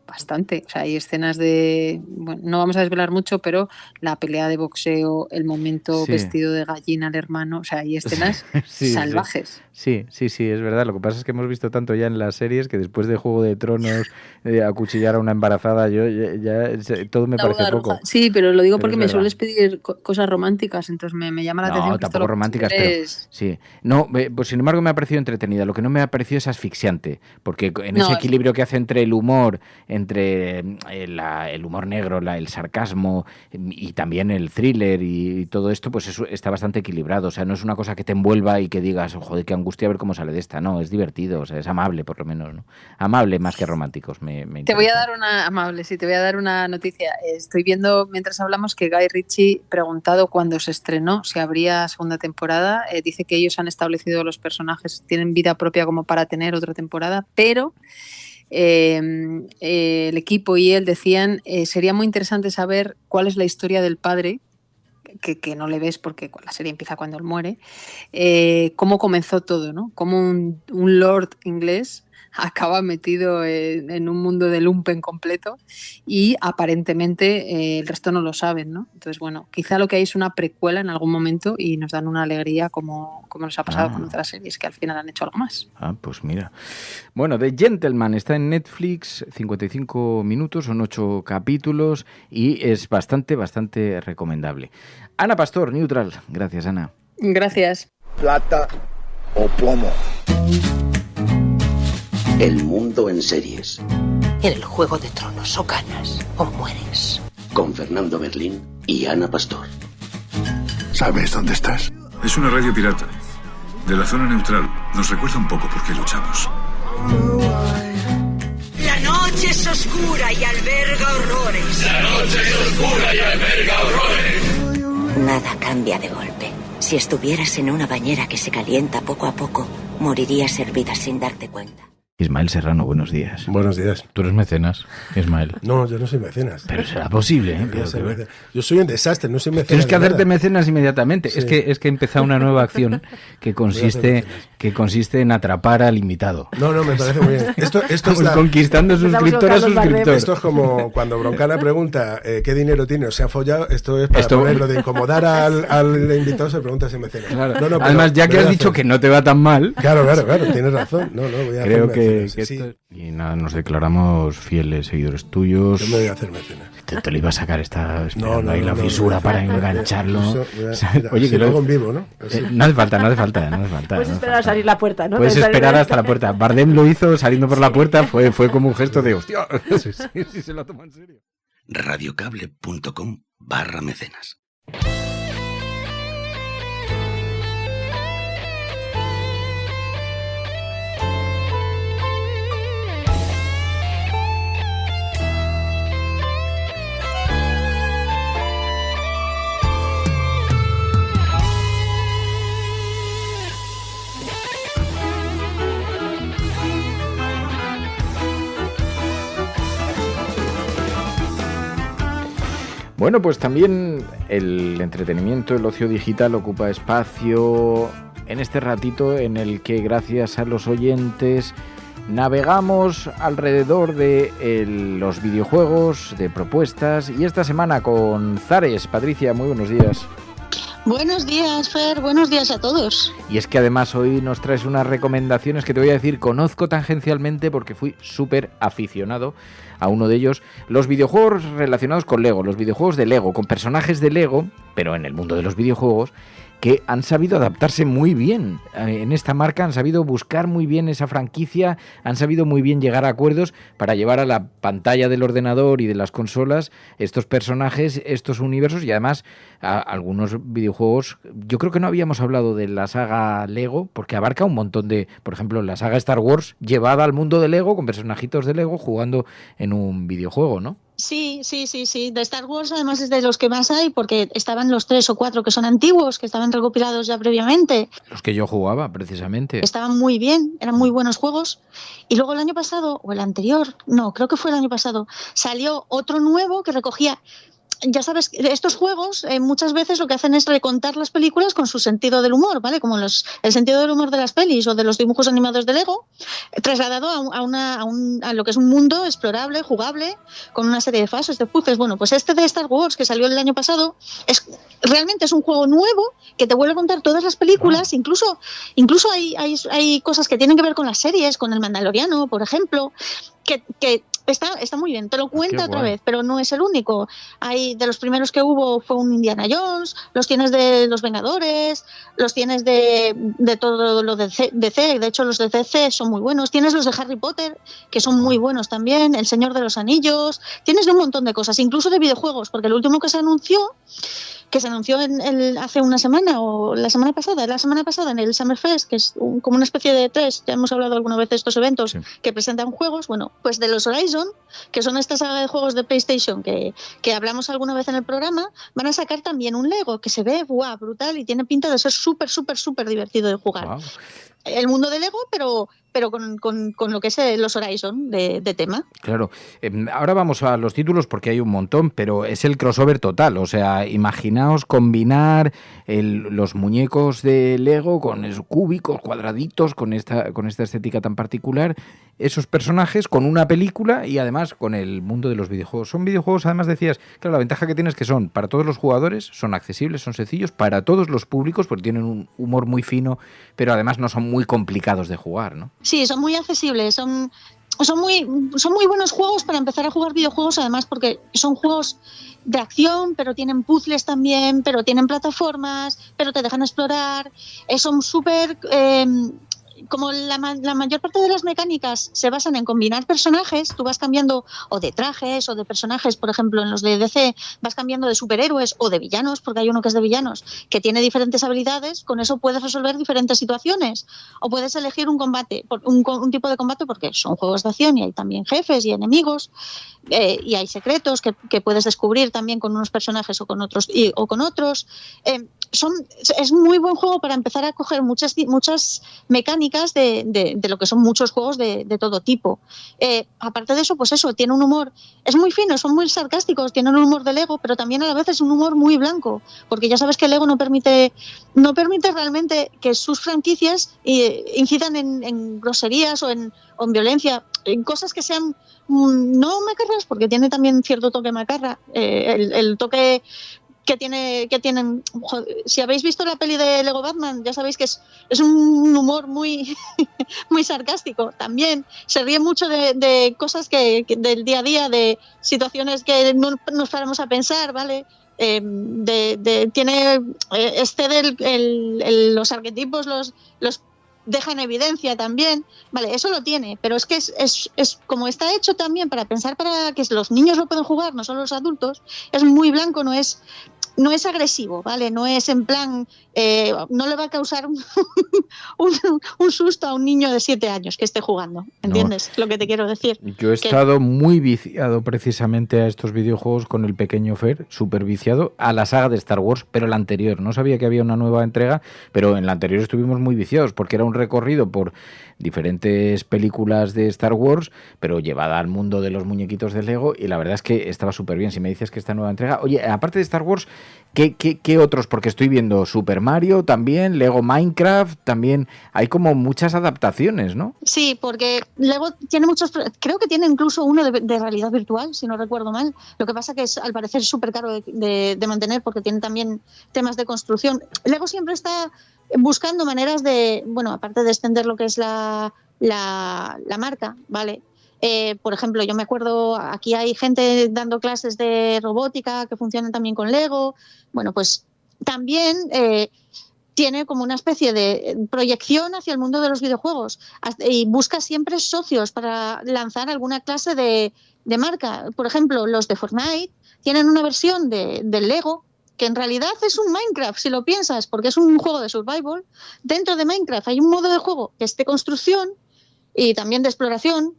Bastante, o sea, hay escenas de, bueno, no vamos a desvelar mucho, pero la pelea de boxeo, el momento vestido de gallina al hermano, o sea, hay escenas salvajes. Sí, es verdad. Lo que pasa es que hemos visto tanto ya en las series que después de Juego de Tronos, acuchillar a una embarazada, todo me parece poco. Sí, pero lo digo porque me sueles pedir cosas románticas, entonces me llama la atención. No, tampoco románticas, pero sí. No, pues sin embargo me ha parecido entretenida. Lo que no me ha parecido es asfixiante, porque en ese equilibrio que hace entre el humor, entre el humor negro, el sarcasmo y también el thriller y todo esto, pues eso está bastante equilibrado. O sea, no es una cosa que te envuelva y que digas, joder, qué angustia ver cómo sale de esta. No, es divertido, o sea, es amable por lo menos, ¿no? Amable más que románticos. Te voy a dar una noticia. Estoy viendo mientras hablamos que Guy Ritchie, preguntado cuando se estrenó si habría segunda temporada, dice que ellos han establecido los personajes, tienen vida propia como para tener otra temporada, pero el equipo y él decían sería muy interesante saber cuál es la historia del padre, que no le ves porque la serie empieza cuando él muere, cómo comenzó todo, ¿no? Cómo un lord inglés acaba metido en un mundo de lumpen completo y aparentemente el resto no lo saben, ¿no? Entonces, bueno, quizá lo que hay es una precuela en algún momento y nos dan una alegría como nos ha pasado con otras series que al final han hecho algo más. Pues mira. Bueno, The Gentleman está en Netflix, 55 minutos, son 8 capítulos y es bastante recomendable. Ana Pastor, Neutral. Gracias, Ana. Gracias. Plata o plomo. El mundo en series. En el Juego de Tronos o ganas o mueres. Con Fernando Berlín y Ana Pastor. ¿Sabes dónde estás? Es una radio pirata. De la zona neutral. Nos recuerda un poco por qué luchamos. La noche es oscura y alberga horrores. La noche es oscura y alberga horrores. Nada cambia de golpe. Si estuvieras en una bañera que se calienta poco a poco, morirías hervida sin darte cuenta. Ismael Serrano, buenos días. Buenos días. ¿Tú eres mecenas, Ismael? No, yo no soy mecenas. Pero será posible, ¿eh? Yo soy un desastre, no soy mecenas. Tienes que hacerte mecenas inmediatamente. Sí. Es que he empezado una nueva acción que consiste en atrapar al invitado. No, me parece muy bien. Esto es conquistando suscriptor a suscriptor. Esto es como cuando Broncana pregunta qué dinero tiene o se ha follado. Esto es para ponerlo de incomodar al invitado, se pregunta si mecenas. Claro. No, además, ya que has dicho que no te va tan mal. Claro, tienes razón. No, voy a creo hacer y nada, nos declaramos fieles seguidores tuyos. Yo me voy a hacer mecenas. Te lo iba a sacar, esperando ahí la fisura para engancharlo. Oye, que luego en vivo, ¿no? No hace falta. Puedes esperar a salir la puerta, ¿no? Puedes esperar hasta la puerta. Bardem lo hizo saliendo por la puerta, fue como un gesto de hostia. Sí, se lo toma en serio. Radiocable.com/mecenas. Bueno, pues también el entretenimiento, el ocio digital ocupa espacio en este ratito en el que, gracias a los oyentes, navegamos alrededor de los videojuegos, de propuestas, y esta semana con Zares. Patricia, muy buenos días. Buenos días, Fer, buenos días a todos. Y es que además hoy nos traes unas recomendaciones que te voy a decir, conozco tangencialmente porque fui súper aficionado a uno de ellos. Los videojuegos relacionados con Lego, los videojuegos de Lego, con personajes de Lego, pero en el mundo de los videojuegos, que han sabido adaptarse muy bien en esta marca, han sabido buscar muy bien esa franquicia, han sabido muy bien llegar a acuerdos para llevar a la pantalla del ordenador y de las consolas estos personajes, estos universos, y además algunos videojuegos. Yo creo que no habíamos hablado de la saga Lego, porque abarca un montón de, por ejemplo, la saga Star Wars llevada al mundo de Lego, con personajitos de Lego jugando en un videojuego, ¿no? Sí. De Star Wars además es de los que más hay, porque estaban los 3 o 4 que son antiguos, que estaban recopilados ya previamente. Los que yo jugaba, precisamente. Estaban muy bien, eran muy buenos juegos. Y luego el año pasado, o el anterior, no, creo que fue el año pasado, salió otro nuevo que recogía... Ya sabes, estos juegos muchas veces lo que hacen es recontar las películas con su sentido del humor, ¿vale? Como el sentido del humor de las pelis o de los dibujos animados de Lego, trasladado a lo que es un mundo explorable, jugable, con una serie de fases, de puzzles. Bueno, pues este de Star Wars, que salió el año pasado, realmente es un juego nuevo que te vuelve a contar todas las películas. Incluso hay cosas que tienen que ver con las series, con el Mandaloriano, por ejemplo, que está muy bien, te lo cuenta otra vez, pero no es el único. Hay de los primeros que hubo fue un Indiana Jones, los tienes de los Vengadores, los tienes de todo lo de DC, de hecho los de DC son muy buenos, tienes los de Harry Potter, que son muy buenos también, El Señor de los Anillos, tienes de un montón de cosas, incluso de videojuegos, porque el último que se anunció hace una semana o la semana pasada en el Summer Fest, que es como una especie de E3, ya hemos hablado alguna vez de estos eventos que presentan juegos, bueno, pues de los Horizon, que son esta saga de juegos de PlayStation que hablamos alguna vez en el programa, van a sacar también un Lego que se ve brutal y tiene pinta de ser súper divertido de jugar. Wow. El mundo de Lego, pero con lo que es los Horizon de tema. Claro. Ahora vamos a los títulos porque hay un montón, pero es el crossover total. O sea, imaginaos combinar los muñecos de Lego con esos cúbicos, cuadraditos, con esta estética tan particular, esos personajes con una película y además con el mundo de los videojuegos. Son videojuegos, además decías, claro, la ventaja que tienes es que son para todos los jugadores, son accesibles, son sencillos, para todos los públicos, porque tienen un humor muy fino, pero además no son muy complicados de jugar, ¿no? Sí, son muy accesibles, son muy buenos juegos para empezar a jugar videojuegos, además porque son juegos de acción, pero tienen puzzles también, pero tienen plataformas, pero te dejan explorar, son súper... como la mayor parte de las mecánicas se basan en combinar personajes, tú vas cambiando o de trajes o de personajes, por ejemplo en los de DC vas cambiando de superhéroes o de villanos, porque hay uno que es de villanos, que tiene diferentes habilidades, con eso puedes resolver diferentes situaciones o puedes elegir un combate, un tipo de combate, porque son juegos de acción y hay también jefes y enemigos y hay secretos que puedes descubrir también con unos personajes o con otros. Es muy buen juego para empezar a coger muchas mecánicas de lo que son muchos juegos de todo tipo. Aparte de eso, pues eso, tiene un humor, es muy fino, son muy sarcásticos, tienen un humor de Lego, pero también a la vez es un humor muy blanco, porque ya sabes que Lego no permite realmente que sus franquicias incidan en groserías o en violencia, en cosas que sean no macarras, porque tiene también cierto toque macarra, el toque que tienen. Si habéis visto la peli de Lego Batman, ya sabéis que es un humor muy muy sarcástico. También se ríe mucho de cosas del día a día, de situaciones que no nos paramos a pensar, ¿vale? Excede los arquetipos, los deja en evidencia también, vale, eso lo tiene, pero es que es como está hecho también para pensar, para que los niños lo puedan jugar, no solo los adultos, es muy blanco, no es no es agresivo, ¿vale? No es en plan, no le va a causar un susto a un niño de 7 años que esté jugando, ¿entiendes? Lo que te quiero decir. Yo he estado muy viciado precisamente a estos videojuegos con el pequeño Fer, súper viciado a la saga de Star Wars, pero la anterior. No sabía que había una nueva entrega, pero en la anterior estuvimos muy viciados porque era un recorrido por diferentes películas de Star Wars, pero llevada al mundo de los muñequitos de Lego, y la verdad es que estaba súper bien. Si me dices que esta nueva entrega... Oye, aparte de Star Wars, ¿qué otros? Porque estoy viendo Super Mario también, Lego Minecraft, también hay como muchas adaptaciones, ¿no? Sí, porque Lego tiene muchos... Creo que tiene incluso uno de realidad virtual, si no recuerdo mal. Lo que pasa que es, al parecer, súper caro de mantener porque tiene también temas de construcción. Lego siempre está buscando maneras de, bueno, aparte de extender lo que es la marca, ¿vale? Por ejemplo, yo me acuerdo, aquí hay gente dando clases de robótica que funcionan también con Lego. Bueno, pues también tiene como una especie de proyección hacia el mundo de los videojuegos y busca siempre socios para lanzar alguna clase de marca. Por ejemplo, los de Fortnite tienen una versión del Lego que en realidad es un Minecraft, si lo piensas, porque es un juego de survival. Dentro de Minecraft hay un modo de juego que es de construcción y también de exploración,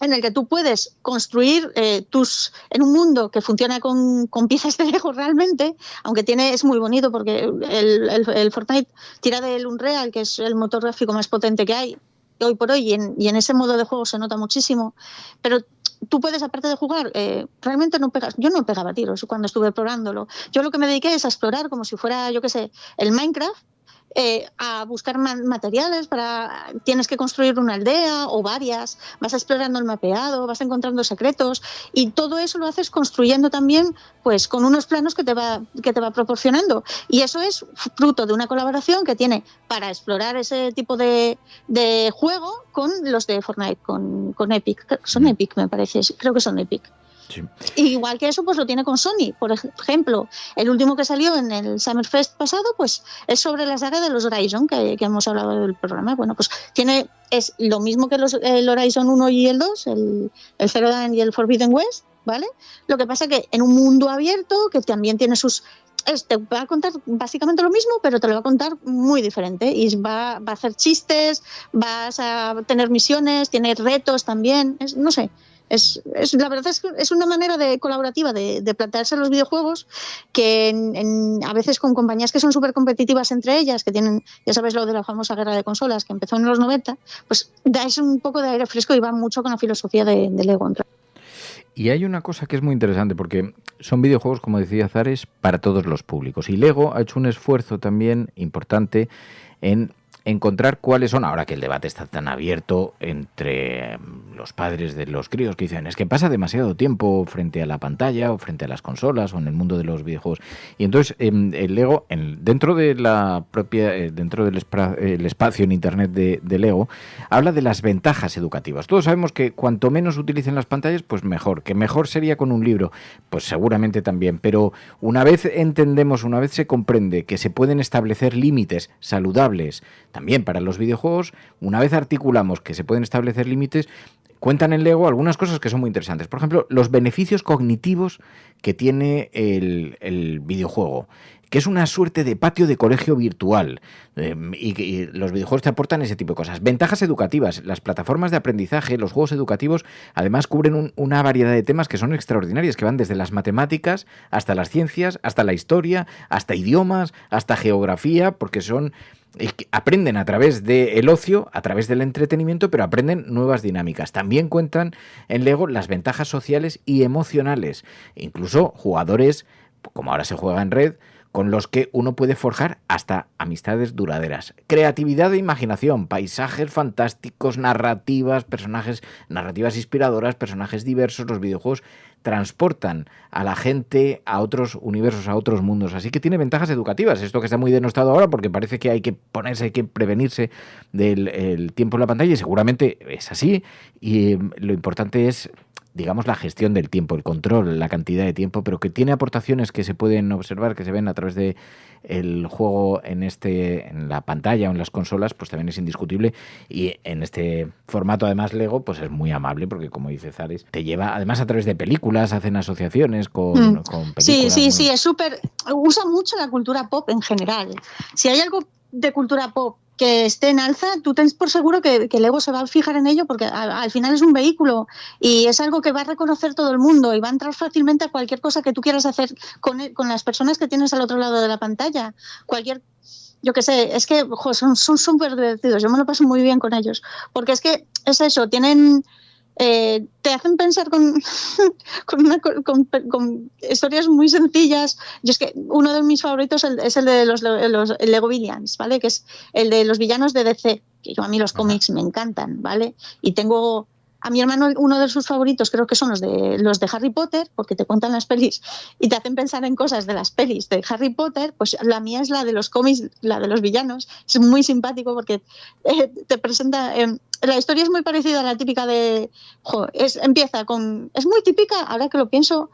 en el que tú puedes construir en un mundo que funciona con piezas de Lego realmente, aunque es muy bonito porque el Fortnite tira del Unreal, que es el motor gráfico más potente que hay hoy por hoy, y en ese modo de juego se nota muchísimo, pero tú puedes, aparte de jugar, realmente no pegas. Yo no pegaba tiros cuando estuve probándolo. Yo lo que me dediqué es a explorar como si fuera, yo qué sé, el Minecraft, a buscar materiales tienes que construir una aldea o varias, vas explorando el mapeado, vas encontrando secretos, y todo eso lo haces construyendo también pues con unos planos que te va proporcionando, y eso es fruto de una colaboración que tiene para explorar ese tipo de juego con los de Fortnite, con Epic. Son Epic, me parece, creo que son Epic. Sí. Igual que eso, pues lo tiene con Sony. Por ejemplo, el último que salió en el Summerfest pasado, pues es sobre la saga de los Horizon, que hemos hablado del programa. Bueno, pues es lo mismo que el Horizon 1 y el 2, el Zero Dawn y el Forbidden West, ¿vale? Lo que pasa que en un mundo abierto, que también tiene te va a contar básicamente lo mismo, pero te lo va a contar muy diferente, y va a hacer chistes, vas a tener misiones, tiene retos también, no sé. La verdad es que es una manera colaborativa de plantearse los videojuegos que a veces con compañías que son súper competitivas entre ellas, que tienen, ya sabes, lo de la famosa guerra de consolas que empezó en los 90, pues dais un poco de aire fresco y va mucho con la filosofía de Lego. Y hay una cosa que es muy interesante, porque son videojuegos, como decía Zares, para todos los públicos. Y Lego ha hecho un esfuerzo también importante en encontrar cuáles son, ahora que el debate está tan abierto entre los padres de los críos que dicen es que pasa demasiado tiempo frente a la pantalla o frente a las consolas o en el mundo de los videojuegos. Y entonces el Lego, dentro de la propia, dentro del el espacio en internet de Lego, habla de las ventajas educativas. Todos sabemos que cuanto menos utilicen las pantallas, pues mejor. Que mejor sería con un libro, pues seguramente también. Pero una vez se comprende que se pueden establecer límites saludables también para los videojuegos, una vez articulamos que se pueden establecer límites, cuentan en Lego algunas cosas que son muy interesantes. Por ejemplo, los beneficios cognitivos que tiene el videojuego, que es una suerte de patio de colegio virtual, y los videojuegos te aportan ese tipo de cosas. Ventajas educativas, las plataformas de aprendizaje, los juegos educativos, además cubren una variedad de temas que son extraordinarias, que van desde las matemáticas hasta las ciencias, hasta la historia, hasta idiomas, hasta geografía, porque aprenden a través del ocio, a través del entretenimiento, pero aprenden nuevas dinámicas. También cuentan en Lego las ventajas sociales y emocionales, incluso jugadores, como ahora se juega en red, con los que uno puede forjar hasta amistades duraderas. Creatividad e imaginación, paisajes fantásticos, narrativas inspiradoras, personajes diversos. Los videojuegos transportan a la gente a otros universos, a otros mundos. Así que tiene ventajas educativas. Esto que está muy denostado ahora porque parece que hay que prevenirse del tiempo en la pantalla, y seguramente es así. Y lo importante es digamos, la gestión del tiempo, el control, la cantidad de tiempo, pero que tiene aportaciones que se pueden observar, que se ven a través de el juego en la pantalla o en las consolas, pues también es indiscutible. Y en este formato, además, Lego, pues es muy amable, porque como dice Zares, te lleva, además, a través de películas, hacen asociaciones con películas. Sí, es súper... Usa mucho la cultura pop en general. Si hay algo de cultura pop que esté en alza, tú tens por seguro que Lego se va a fijar en ello, porque al final es un vehículo y es algo que va a reconocer todo el mundo y va a entrar fácilmente a cualquier cosa que tú quieras hacer con las personas que tienes al otro lado de la pantalla. Yo qué sé, es que son súper divertidos, yo me lo paso muy bien con ellos, porque es que es eso, tienen... te hacen pensar con historias muy sencillas. Yo es que uno de mis favoritos es el de los Lego Villains, ¿vale? Que es el de los villanos de DC, que a mí los cómics me encantan, ¿vale? Y tengo a mi hermano uno de sus favoritos, creo que son los de Harry Potter, porque te cuentan las pelis y te hacen pensar en cosas de las pelis de Harry Potter. Pues la mía es la de los cómics, la de los villanos. Es muy simpático porque te presenta... la historia es muy parecida a la típica de... empieza con... Es muy típica, ahora que lo pienso,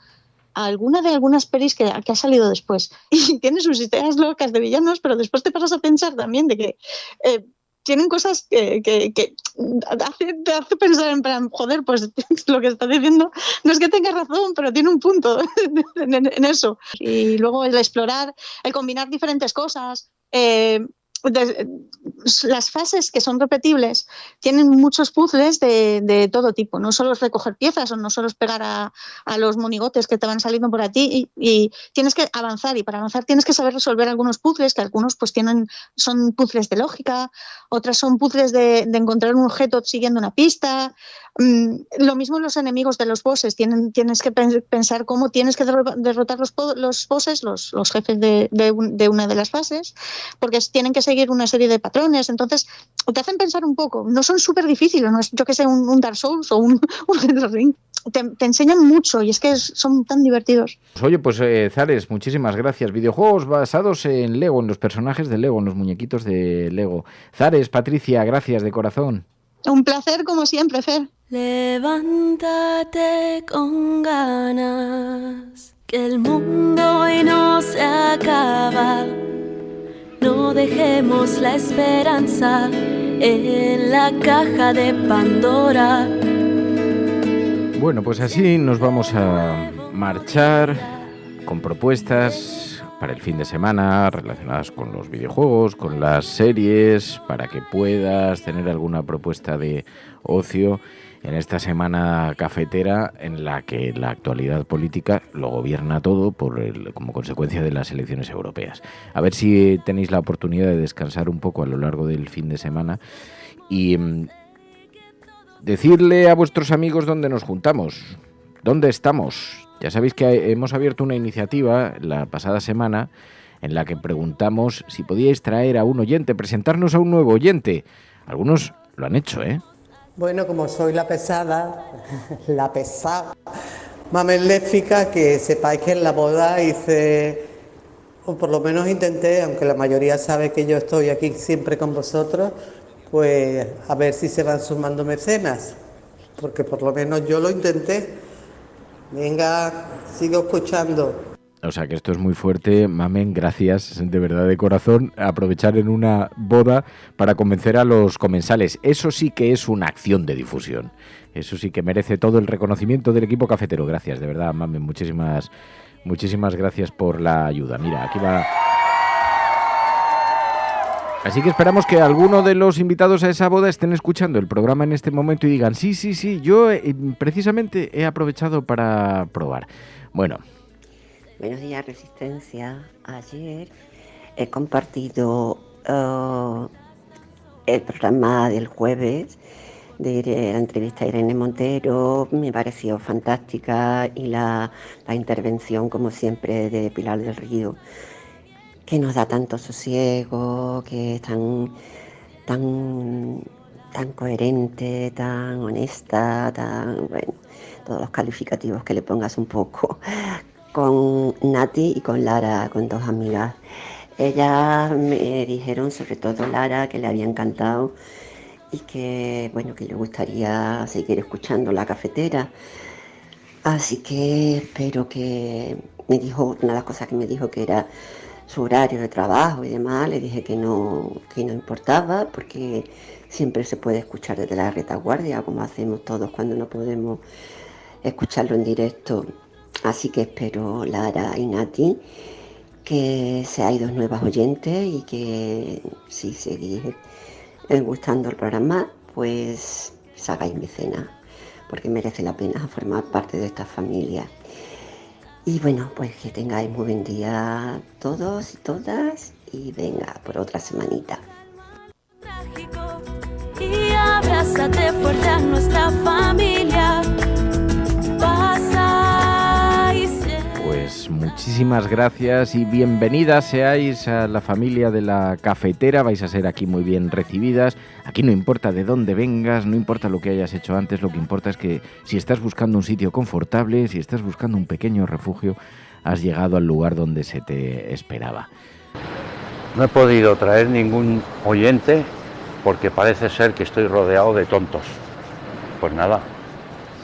algunas pelis que ha salido después. Y tiene sus ideas locas de villanos, pero después te pasas a pensar también de que... tienen cosas que te hace pensar en plan, joder, pues lo que está diciendo no es que tenga razón, pero tiene un punto en eso. Y luego el explorar, el combinar diferentes cosas, las fases que son repetibles tienen muchos puzzles de todo tipo, no solo es recoger piezas o no solo es pegar a los monigotes que te van saliendo por ti y tienes que avanzar, y para avanzar tienes que saber resolver algunos puzzles, que algunos pues son puzzles de lógica, otras son puzzles de encontrar un objeto siguiendo una pista. Lo mismo los enemigos de los bosses, tienes que pensar cómo tienes que derrotar los bosses, los jefes de una de las fases, porque tienen que seguir una serie de patrones. Entonces te hacen pensar un poco, no son súper difíciles, no es, yo que sé, un Dark Souls o un Elden Ring. Te enseñan mucho y es que son tan divertidos. Oye, pues Zares, muchísimas gracias. Videojuegos basados en Lego, en los personajes de Lego, en los muñequitos de Lego. Zares, Patricia, gracias de corazón. Un placer como siempre, Fer. Levántate con ganas, que el mundo hoy no se acaba. No dejemos la esperanza en la caja de Pandora. Bueno, pues así nos vamos a marchar con propuestas para el fin de semana relacionadas con los videojuegos, con las series, para que puedas tener alguna propuesta de ocio en esta semana cafetera en la que la actualidad política lo gobierna todo como consecuencia de las elecciones europeas. A ver si tenéis la oportunidad de descansar un poco a lo largo del fin de semana y decirle a vuestros amigos dónde nos juntamos, dónde estamos. Ya sabéis que hemos abierto una iniciativa la pasada semana en la que preguntamos si podíais traer a un oyente, presentarnos a un nuevo oyente. Algunos lo han hecho, ¿eh? Bueno, como soy la pesada, Mamen Léfica, que sepáis que en la boda hice, o por lo menos intenté, aunque la mayoría sabe que yo estoy aquí siempre con vosotros, pues a ver si se van sumando mecenas, porque por lo menos yo lo intenté. Venga, sigo escuchando. O sea que esto es muy fuerte, Mamen, gracias de verdad de corazón. Aprovechar en una boda para convencer a los comensales. Eso sí que es una acción de difusión. Eso sí que merece todo el reconocimiento del equipo cafetero. Gracias, de verdad, Mamen, muchísimas gracias por la ayuda. Mira, aquí va. Así que esperamos que alguno de los invitados a esa boda estén escuchando el programa en este momento y digan, sí, yo precisamente he aprovechado para probar. Bueno. Buenos días, Resistencia. Ayer he compartido el programa del jueves de la entrevista a Irene Montero. Me pareció fantástica, y la intervención, como siempre, de Pilar del Río, que nos da tanto sosiego, que es tan coherente, tan honesta, bueno, todos los calificativos que le pongas un poco, con Nati y con Lara, con dos amigas. Ellas me dijeron, sobre todo Lara, que le había encantado y que, bueno, que le gustaría seguir escuchando La Cafetera. Así que espero que me dijo, una de las cosas que me dijo que era su horario de trabajo y demás, le dije que no importaba, porque siempre se puede escuchar desde la retaguardia, como hacemos todos cuando no podemos escucharlo en directo. Así que espero, Lara y Nati, que seáis 2 nuevas oyentes y que si seguís gustando el programa, pues hagáis mecenas, porque merece la pena formar parte de esta familia. Y bueno, pues que tengáis muy buen día todos y todas, y venga, por otra semanita. Y abrázate fuerte a nuestra familia. Pues muchísimas gracias y bienvenidas seáis a la familia de la cafetera. Vais a ser aquí muy bien recibidas. Aquí no importa de dónde vengas, no importa lo que hayas hecho antes, lo que importa es que si estás buscando un sitio confortable, si estás buscando un pequeño refugio, has llegado al lugar donde se te esperaba. No he podido traer ningún oyente porque parece ser que estoy rodeado de tontos. Pues nada,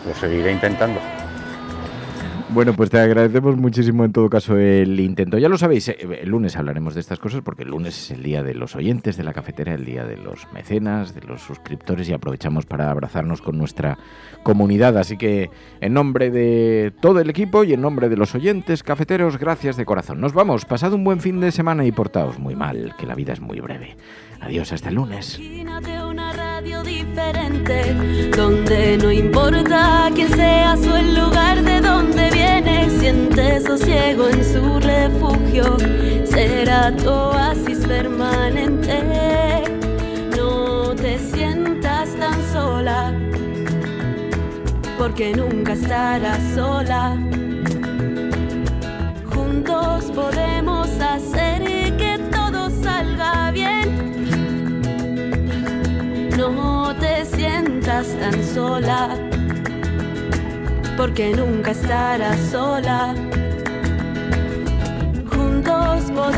lo seguiré intentando. Bueno, pues te agradecemos muchísimo en todo caso el intento. Ya lo sabéis, el lunes hablaremos de estas cosas porque el lunes es el día de los oyentes de la cafetera, el día de los mecenas, de los suscriptores, y aprovechamos para abrazarnos con nuestra comunidad. Así que en nombre de todo el equipo y en nombre de los oyentes cafeteros, gracias de corazón. Nos vamos, pasad un buen fin de semana y portaos muy mal, que la vida es muy breve. Adiós, hasta el lunes. Imagínate una radio diferente, donde no importa quién seas o el lugar de donde vienes, siente sosiego en su refugio, será tu oasis permanente. No te sientas tan sola, porque nunca estarás sola. Juntos podemos hacer que todo salga bien. No te sientas tan sola, porque nunca estarás sola. Juntos podemos